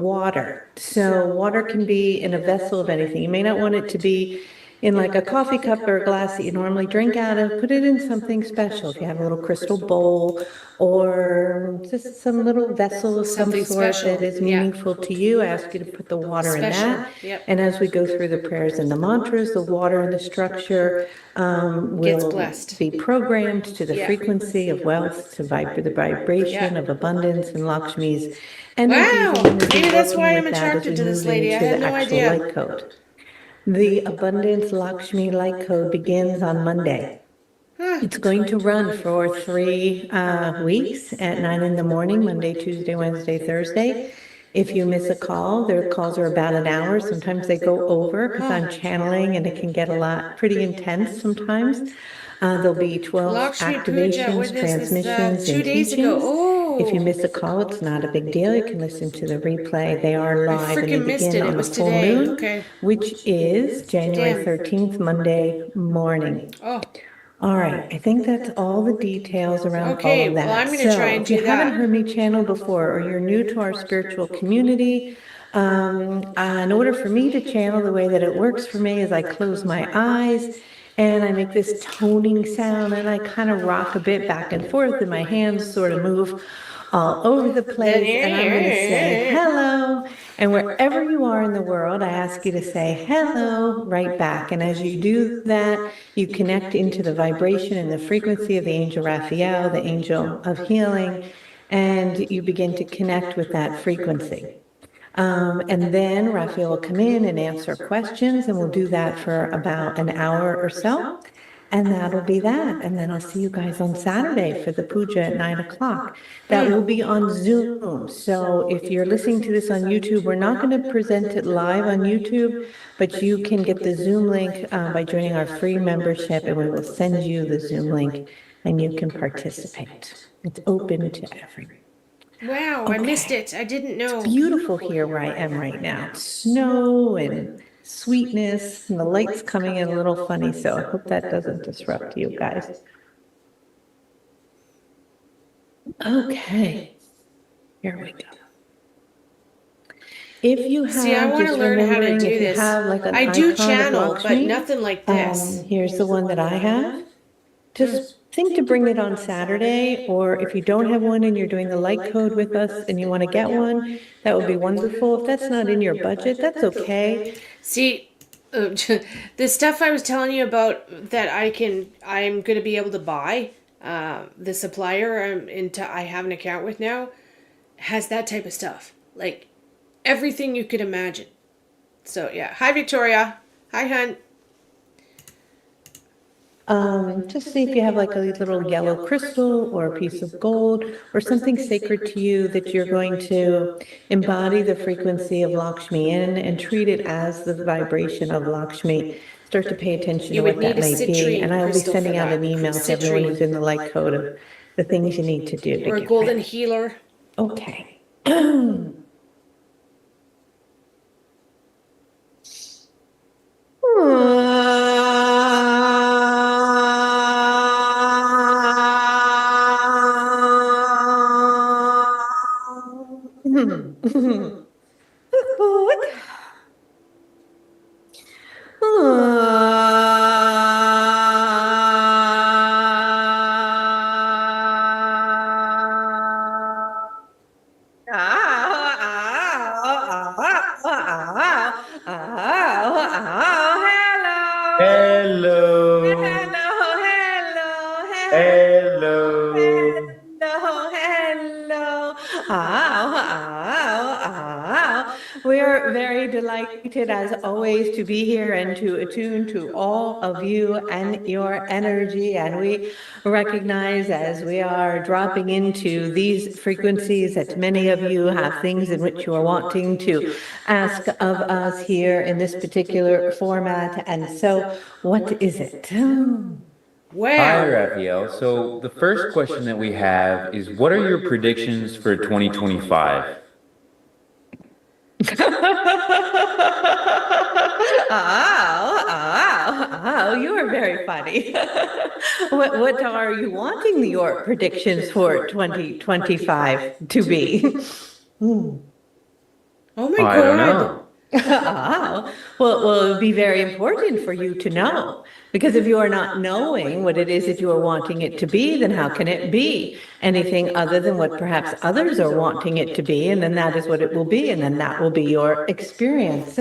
water. So water can be in a vessel of anything. You may not want it to be in like a coffee cup or a glass that you normally drink out of. Put it in something special. If you have a little crystal bowl or just some little vessel of some sort that is meaningful to you, I ask you to put the water in that. Yep. And as we go through the prayers and the mantras, the water and the structure will be programmed to the frequency of wealth, to the vibration of abundance and Lakshmi's energies. Wow! Maybe that's why I'm attracted to this lady. I had no idea. Light code. The Abundance Lakshmi Light Code begins on Monday. It's going to run for 3 weeks at 9 in the morning, Monday, Tuesday, Wednesday, Thursday. If you miss a call, their calls are about an hour. Sometimes they go over because I'm channeling and it can get pretty intense sometimes. There'll be 12 activations, transmissions, and teachings. If you miss a call, it's not a big deal. You can listen to the replay. They are live and they begin on the full moon, which is January 13th, Monday morning. All right, I think that's all the details around all of that. Well, I'm going to try and do that. If you haven't heard me channel before, or you're new to our spiritual community, in order for me to channel, the way that it works for me is I close my eyes and I make this toning sound and I kind of rock a bit back and forth and my hands sort of move all over the place, and I'm going to say hello. And wherever you are in the world, I ask you to say hello right back. And as you do that, you connect into the vibration and the frequency of the angel Raphael, the angel of healing, and you begin to connect with that frequency. And then Raphael will come in and answer questions, and we'll do that for about an hour or so. And that'll be that. And then I'll see you guys on Saturday for the puja at 9 o'clock. That will be on Zoom. So if you're listening to this on YouTube, we're not going to present it live on YouTube, but you can get the Zoom link by joining our free membership, and we will send you the Zoom link and you can participate. It's open to everyone. Wow, I missed it. I didn't know. It's beautiful here where I am right now. Snow and sweetness, and the light's coming in a little funny, so I hope that doesn't disrupt you guys. Okay, here we go. If you have, See, I want to learn how to do this. I do channel, but nothing like this. Here's the one that I have. Just think to bring it on Saturday, or if you don't have one and you're doing the light code with us and you want to get one, that would be wonderful. If that's not in your budget, that's okay. See, the stuff I was telling you about that I'm going to be able to buy, the supplier I have an account with now, has that type of stuff. Like, everything you could imagine. So, yeah. Hi, Victoria. Hi, hun. Just see if you have like a little yellow crystal or a piece of gold or something sacred to you that you're going to embody the frequency of Lakshmi in and treat it as the vibration of Lakshmi. Start to pay attention to what that may be. And I'll be sending out an email to everyone who's in the light code of the things you need to do. Or a golden healer. Okay. We are very delighted, as always, to be here and to attune to all of you and your energy. And we recognize, as we are dropping into these frequencies, that many of you have things in which you are wanting to ask of us here in this particular format. And so, what is it? Wow. Hi, Raphael. So the first question that we have is, what are your predictions for 2025? You are very funny. What are you wanting your predictions for 2025 to be? Oh my God. I don't know. Well, it would be very important for you to know, because if you are not knowing what it is that you are wanting it to be, then how can it be anything other than what perhaps others are wanting it to be? And then that is what it will be, and then that will be your experience.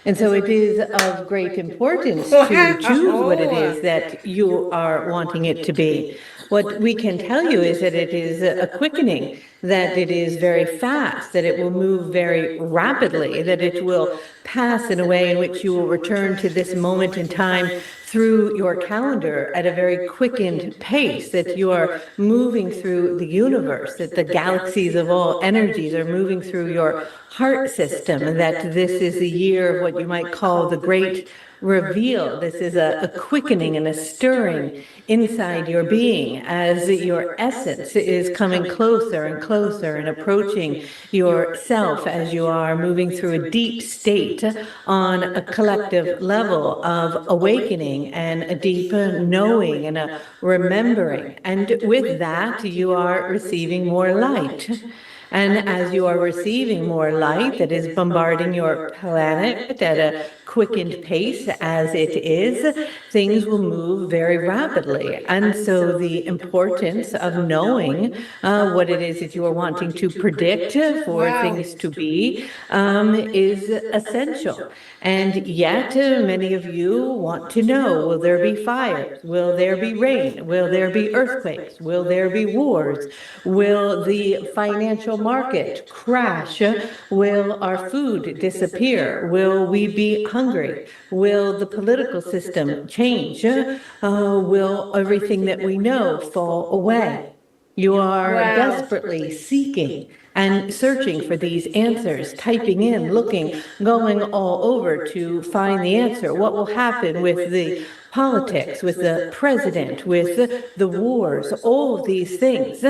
And so it is of great importance to choose what it is that you are wanting it to be. What we can tell you is that it is a quickening, that it is very fast, that it will move very rapidly, that it will pass in a way in which you will return to this moment in time through your calendar at a very quickened pace, that you are moving through the universe, that the galaxies of all energies are moving through your heart system, and that this is the year of what you might call the great reveal. This is a quickening and a stirring inside your being as your essence is coming closer and closer and approaching yourself as you are moving through a deep state on a collective level of awakening and a deep knowing and a remembering. And with that, you are receiving more light. And as you are receiving more light that is bombarding your planet at a quickened pace as it is, things will move very rapidly. And so the importance of knowing what it is that you are wanting to predict for things to be is essential. And yet, many of you want to know, will there be fires? Will there be rain? Will there be earthquakes? Will there be wars? Will the financial market crash? Will our food disappear? Will we be hungry? hungry? Will the political system change? Will everything that we know fall away? You are desperately seeking and searching for these answers, typing in, looking, going all over to find the answer. What will happen with the politics, with the president, with the wars, all of these things?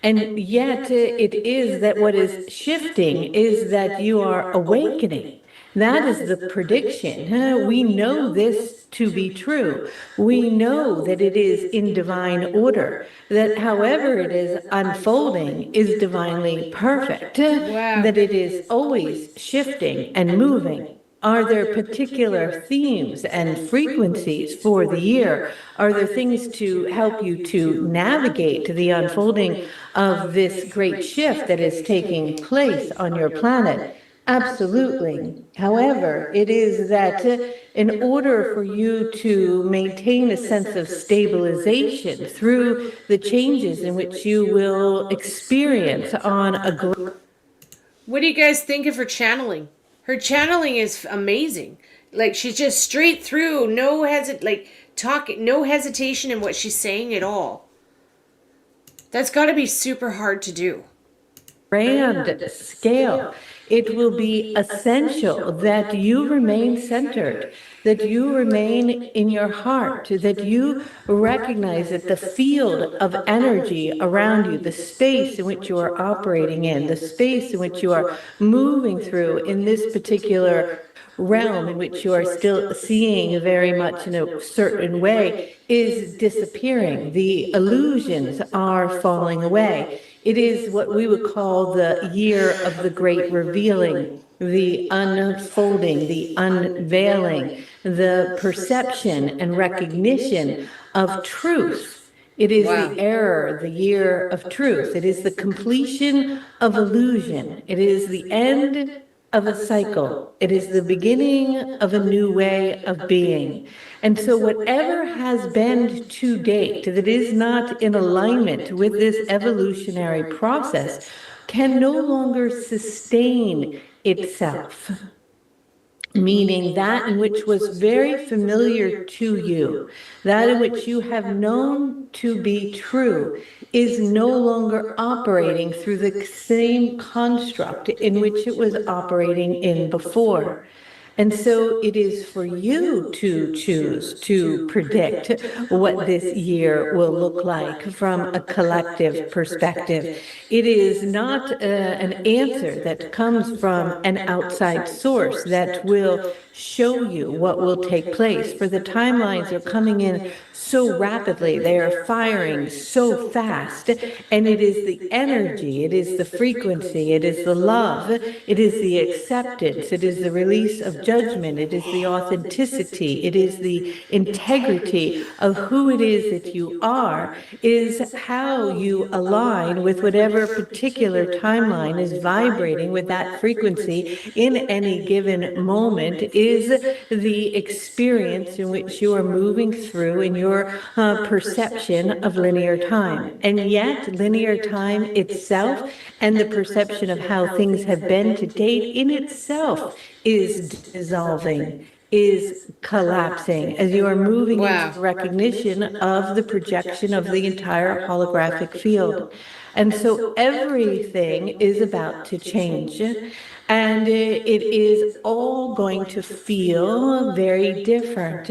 And yet it is that what is shifting is that you are awakening. That is the prediction. We know this to be true. We know that it is in divine order, that however it is unfolding is divinely perfect, that it is always shifting and moving. Are there particular themes and frequencies for the year? Are there things to help you to navigate the unfolding of this great shift that is taking place on your planet? Absolutely. However, it is that in order for you to maintain a sense of stabilization through the changes in which you will experience on a What do you guys think of her channeling? Her channeling is amazing. Like, she's just straight through, no hesitation in what she's saying at all. That's got to be super hard to do. Grand scale, it will be essential that you remain centered, that you remain in your heart, that you recognize that the field of energy around you, the space in which you are operating in, the space in which you are moving through in this particular realm in which you are still seeing very much in a certain way is disappearing. The illusions are falling away. It is what we would call the year of the great revealing, the unfolding, the unveiling, the perception and recognition of truth. It is the era, the year of truth. It is the completion of illusion. It is the end of a cycle. It is the beginning of a new way of being. And so whatever has been to date that is not in alignment with this evolutionary process can no longer sustain itself. Meaning that in which was very familiar to you, that in which you have known to be true, is no longer operating through the same construct in which it was operating in before. And so it is for you to choose to predict what this year will look like from a collective perspective. It is not an answer that comes from an outside source that will show you what will take place, for the timelines are coming in so rapidly, they are firing so fast, and it is the energy, it is the frequency, it is the love, it is the acceptance, it is the release of judgment, it is the authenticity, it is the integrity of who it is that you are, is how you align with whatever particular timeline is vibrating with that frequency in any given moment, is the experience in which you are moving through in your perception of linear time. And yet, linear time itself and the perception of how things have been to date in itself is dissolving, is collapsing, as you are moving into recognition of the projection of the entire holographic field. And so everything is about to change. And it is all going to feel very different.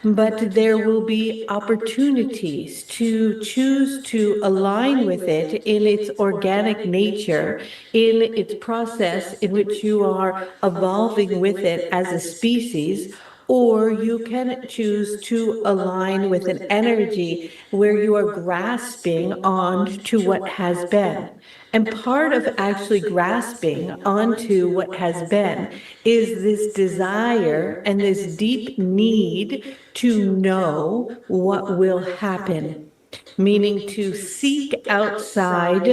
But there will be opportunities to choose to align with it in its organic nature, in its process in which you are evolving with it as a species, or you can choose to align with an energy where you are grasping on to what has been. And part of actually grasping onto what has been is this desire and this deep need to know what will happen. Meaning to seek outside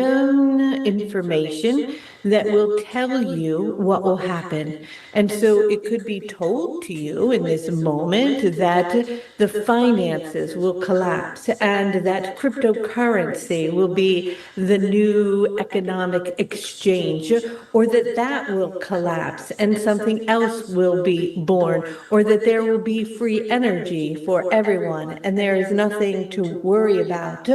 information, that will tell you what will happen. And so it could be told to you in this moment that the finances will collapse and that cryptocurrency will be the new economic exchange, or that that will collapse and something else will be born, or that there will be free energy for everyone and there is nothing to worry about.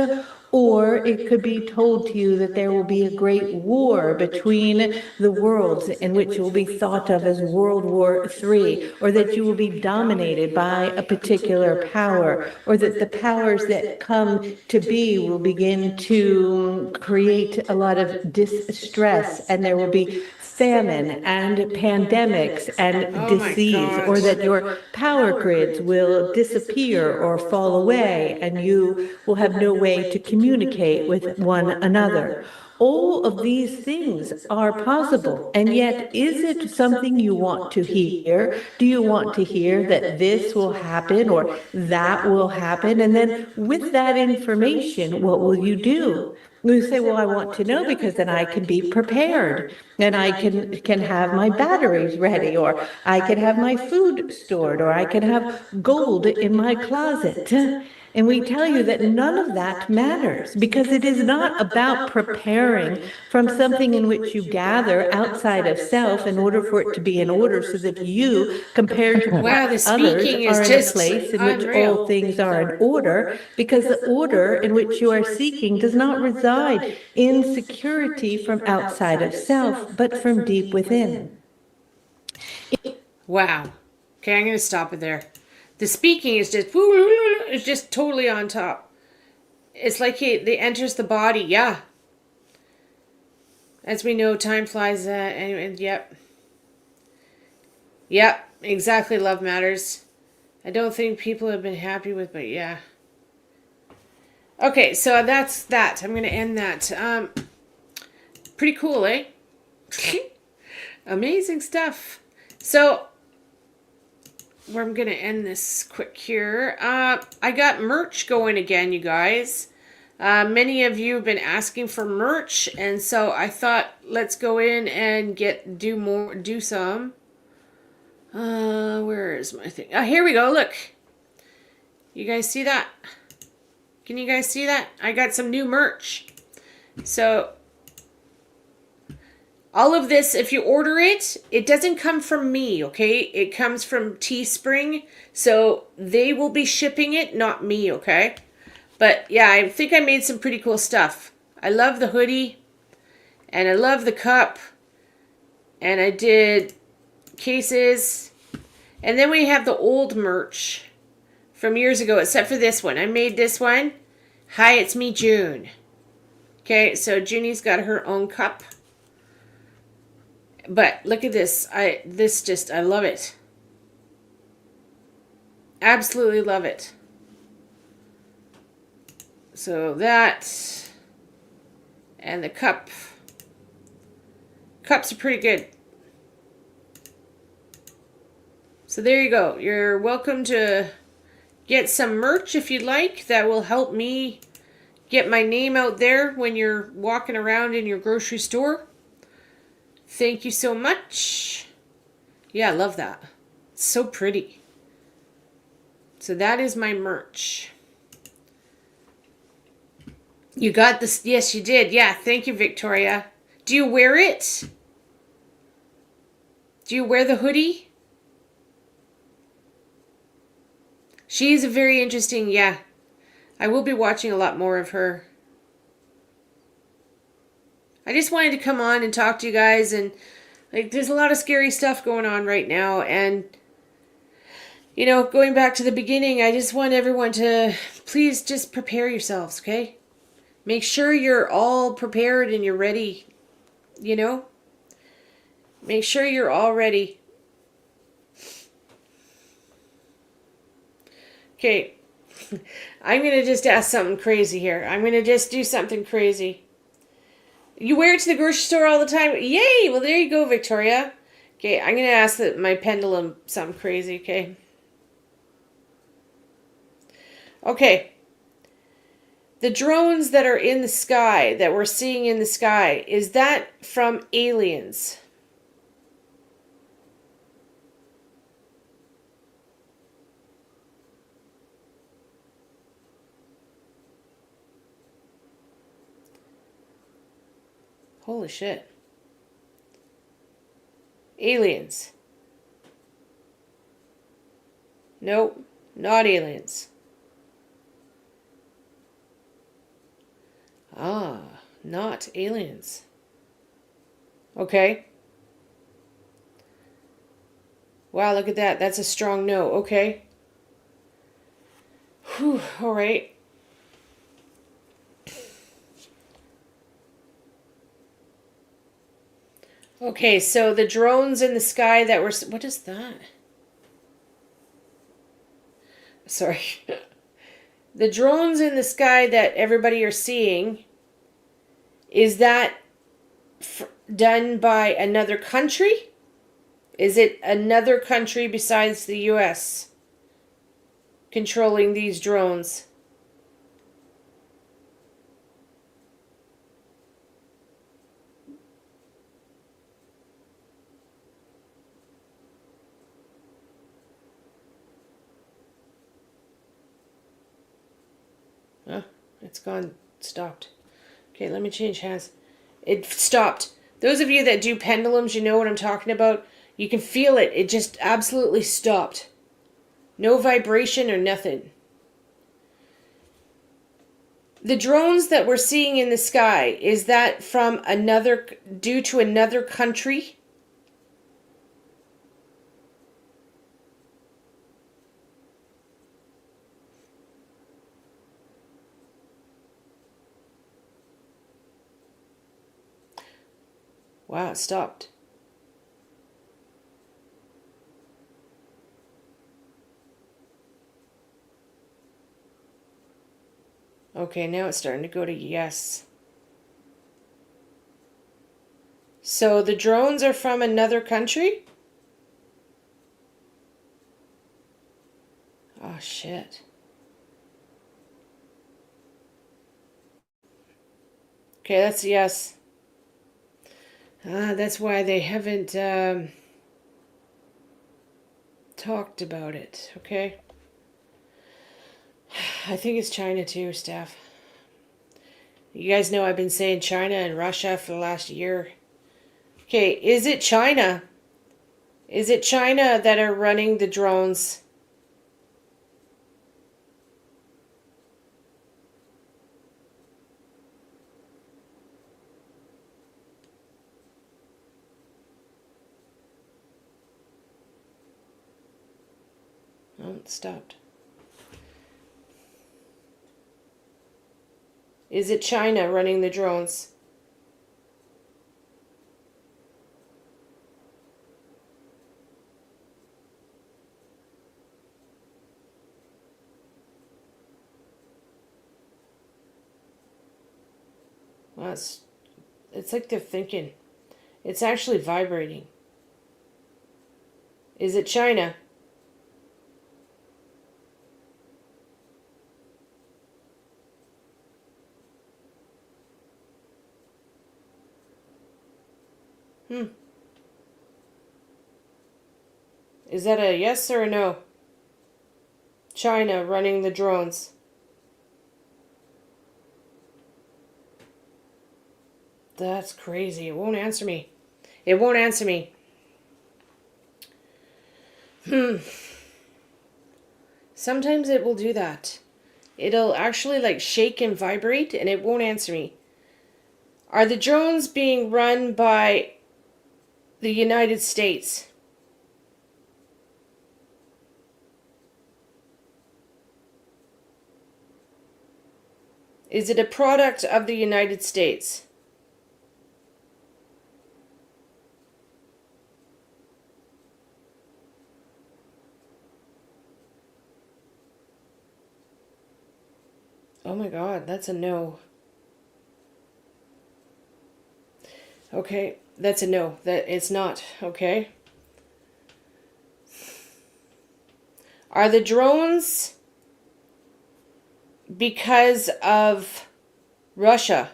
Or it could be told to you that there will be a great war between the worlds in which will be thought of as World War III, or that you will be dominated by a particular power, or that the powers that come to be will begin to create a lot of distress, and there will be famine and pandemics and Oh my disease, or gosh. that your power grids will disappear or fall away and you will have no way to communicate with one another. All of these things are possible, and yet is it something you want to hear? Do you want to hear that this will happen or that will happen? And then with that information, what will you do? You say, well, I want to know because then I can be prepared and I can have my batteries ready, or I can have my food stored, or I can have gold in my closet. And we tell you that none of that matters, because it is not about preparing from something in which you gather outside of self in order for it to be in order, so that you, compared to Wow, the others, speaking is are in a just place in which unreal. all things are in order, because the order in which you are seeking does not reside in security from outside of self, but from deep within. Wow. Okay, I'm going to stop it there. The speaking is just totally on top. It's like they enters the body. Yeah. As we know, time flies. Anyway, yep. Yep, exactly. Love matters. I don't think people have been happy with, but yeah. Okay, so that's that. I'm going to end that. Pretty cool, eh? Amazing stuff. So, where I'm going to end this quick here. I got merch going again, you guys. Many of you have been asking for merch, and so I thought let's go in and do some. Where is my thing? Here we go. Look. You guys see that? Can you guys see that? I got some new merch. So, all of this, if you order it, it doesn't come from me, okay? It comes from Teespring. So, they will be shipping it, not me, okay? But, yeah, I think I made some pretty cool stuff. I love the hoodie. And I love the cup. And I did cases. And then we have the old merch from years ago, except for this one. I made this one. Hi, it's me, June. Okay, so Junie's got her own cup. But look at this. I love it. Absolutely love it. So that, and the cup. Cups are pretty good. So there you go. You're welcome to get some merch if you'd like. That will help me get my name out there when you're walking around in your grocery store. Thank you so much. Yeah, I love that. It's so pretty. So that is my merch. You got this? Yes, you did. Yeah, thank you, Victoria. Do you wear it? Do you wear the hoodie? She's a very interesting, yeah. I will be watching a lot more of her. I just wanted to come on and talk to you guys, and like there's a lot of scary stuff going on right now, and you know, going back to the beginning, I just want everyone to please just prepare yourselves, okay? Make sure you're all prepared and you're ready, you know? Make sure you're all ready. Okay, I'm going to just ask something crazy here. I'm going to just do something crazy. You wear it to the grocery store all the time? Yay! Well, there you go, Victoria. Okay, I'm going to ask my pendulum something crazy, okay? Okay. The drones that are in the sky, that we're seeing in the sky, is that from aliens? Holy shit. Aliens. Nope, not aliens. Ah, not aliens. Okay. Wow, look at that. That's a strong no. Okay. Whew, all right. Okay, so the drones in the sky that were... What is that? Sorry. The drones in the sky that everybody are seeing, is that done by another country? Is it another country besides the US controlling these drones? Oh, it's gone, stopped. Okay, let me change hands. It stopped. Those of you that do pendulums, you know what I'm talking about. You can feel it. It just absolutely stopped. No vibration or nothing. The drones that we're seeing in the sky, is that from another, due to another country? Wow, it stopped. Okay, now it's starting to go to yes. So the drones are from another country? Oh, shit. Okay, that's a yes. That's why they haven't talked about it, okay? I think it's China too, Steph. You guys know I've been saying China and Russia for the last year. Okay, is it China? Is it China that are running the drones? Oh, it stopped. Is it China running the drones? Well, it's like they're thinking. It's actually vibrating. Is it China? Is that a yes or a no? China running the drones. That's crazy. It won't answer me. It won't answer me. Sometimes it will do that. It'll actually like shake and vibrate and it won't answer me. Are the drones being run by the United States? Is it a product of the United States? Oh my God, that's a no. Okay, that's a no. That it's not, okay? Are the drones because of Russia.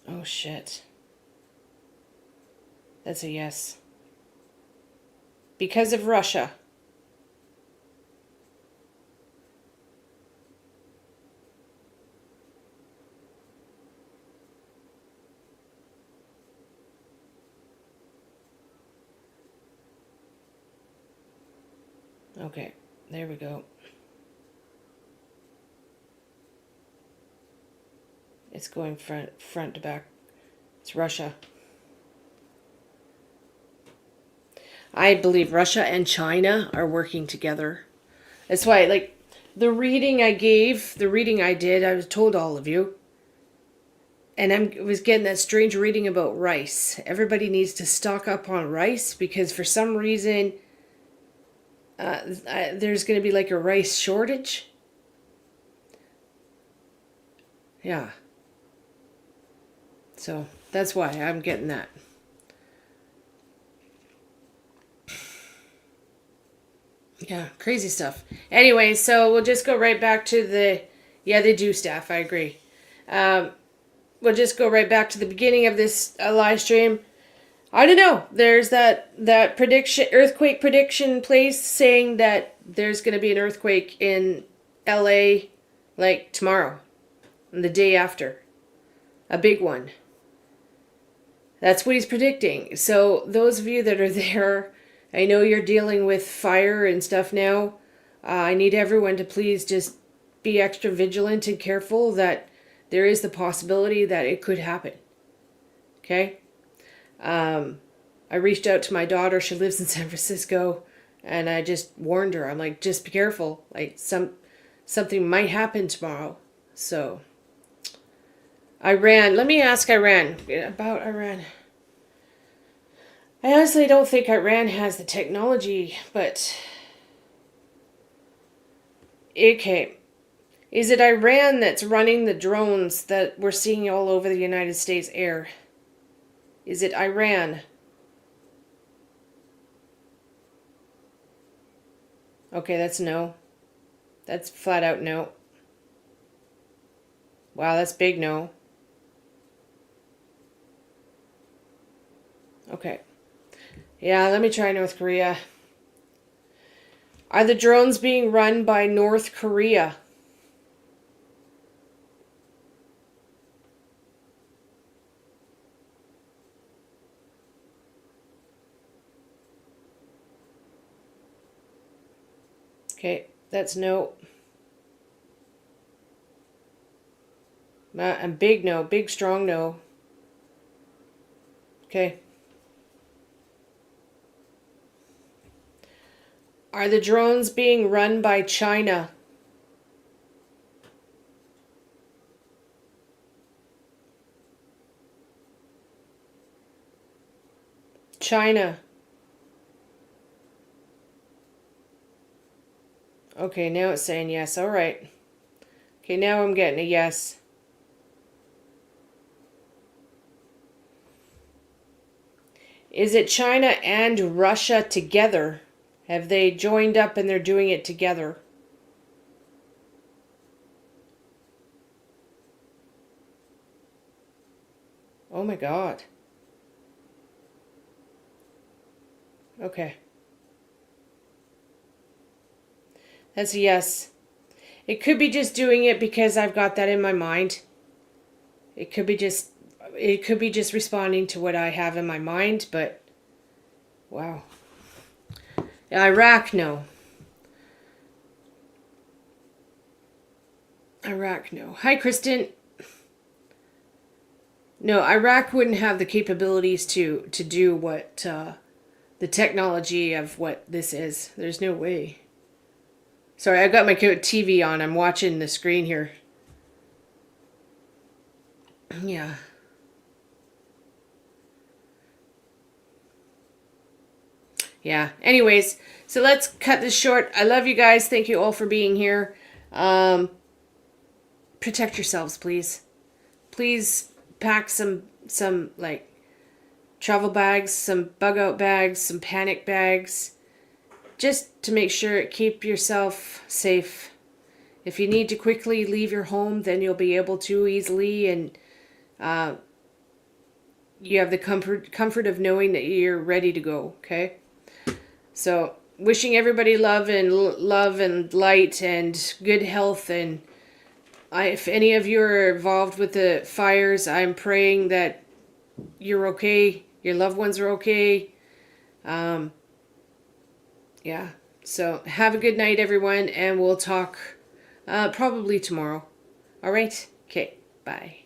Oh shit. That's a yes. Because of Russia. Okay, there we go. It's going front to back. It's Russia. I believe Russia and China are working together. That's why, like, the reading I did, I was told all of you. And I was getting that strange reading about rice. Everybody needs to stock up on rice because for some reason there's going to be like a rice shortage. Yeah. So that's why I'm getting that. Yeah, crazy stuff. Anyway, so we'll just go right back to they do staff, I agree. We'll just go right back to the beginning of this live stream. I don't know. There's that earthquake prediction place saying that there's going to be an earthquake in LA like tomorrow and the day after. A big one. That's what he's predicting. So those of you that are there, I know you're dealing with fire and stuff now. I need everyone to please just be extra vigilant and careful that there is the possibility that it could happen. Okay? I reached out to my daughter. She lives in San Francisco. And I just warned her. I'm like, just be careful. Like, something might happen tomorrow. So, Iran. Let me ask Iran about Iran. I honestly don't think Iran has the technology, but... Okay. Is it Iran that's running the drones that we're seeing all over the United States air? Is it Iran? Okay, that's no. That's flat out no. Wow, that's big no. Okay. Yeah, let me try North Korea. Are the drones being run by North Korea? Okay, that's no. And big no, big strong no. Okay. Are the drones being run by China? China. Okay, now it's saying yes. All right. Okay, now I'm getting a yes. Is it China and Russia together? Have they joined up and they're doing it together? Oh my God. Okay. That's a yes. It could be just doing it because I've got that in my mind. It could be just responding to what I have in my mind, but wow. Iraq, no. Iraq, no. Hi, Kristen. No, Iraq wouldn't have the capabilities to do what the technology of what this is. There's no way. Sorry, I've got my TV on. I'm watching the screen here. Yeah. Yeah. Anyways, so let's cut this short. I love you guys. Thank you all for being here. Protect yourselves, please. Please pack some like travel bags, some bug out bags, some panic bags, just to make sure keep yourself safe. If you need to quickly leave your home, then you'll be able to easily, and you have the comfort of knowing that you're ready to go. Okay, so wishing everybody love and light and good health. And if any of you are involved with the fires, I'm praying that you're okay, your loved ones are okay. Yeah, so have a good night, everyone, and we'll talk probably tomorrow. All right? Okay, bye.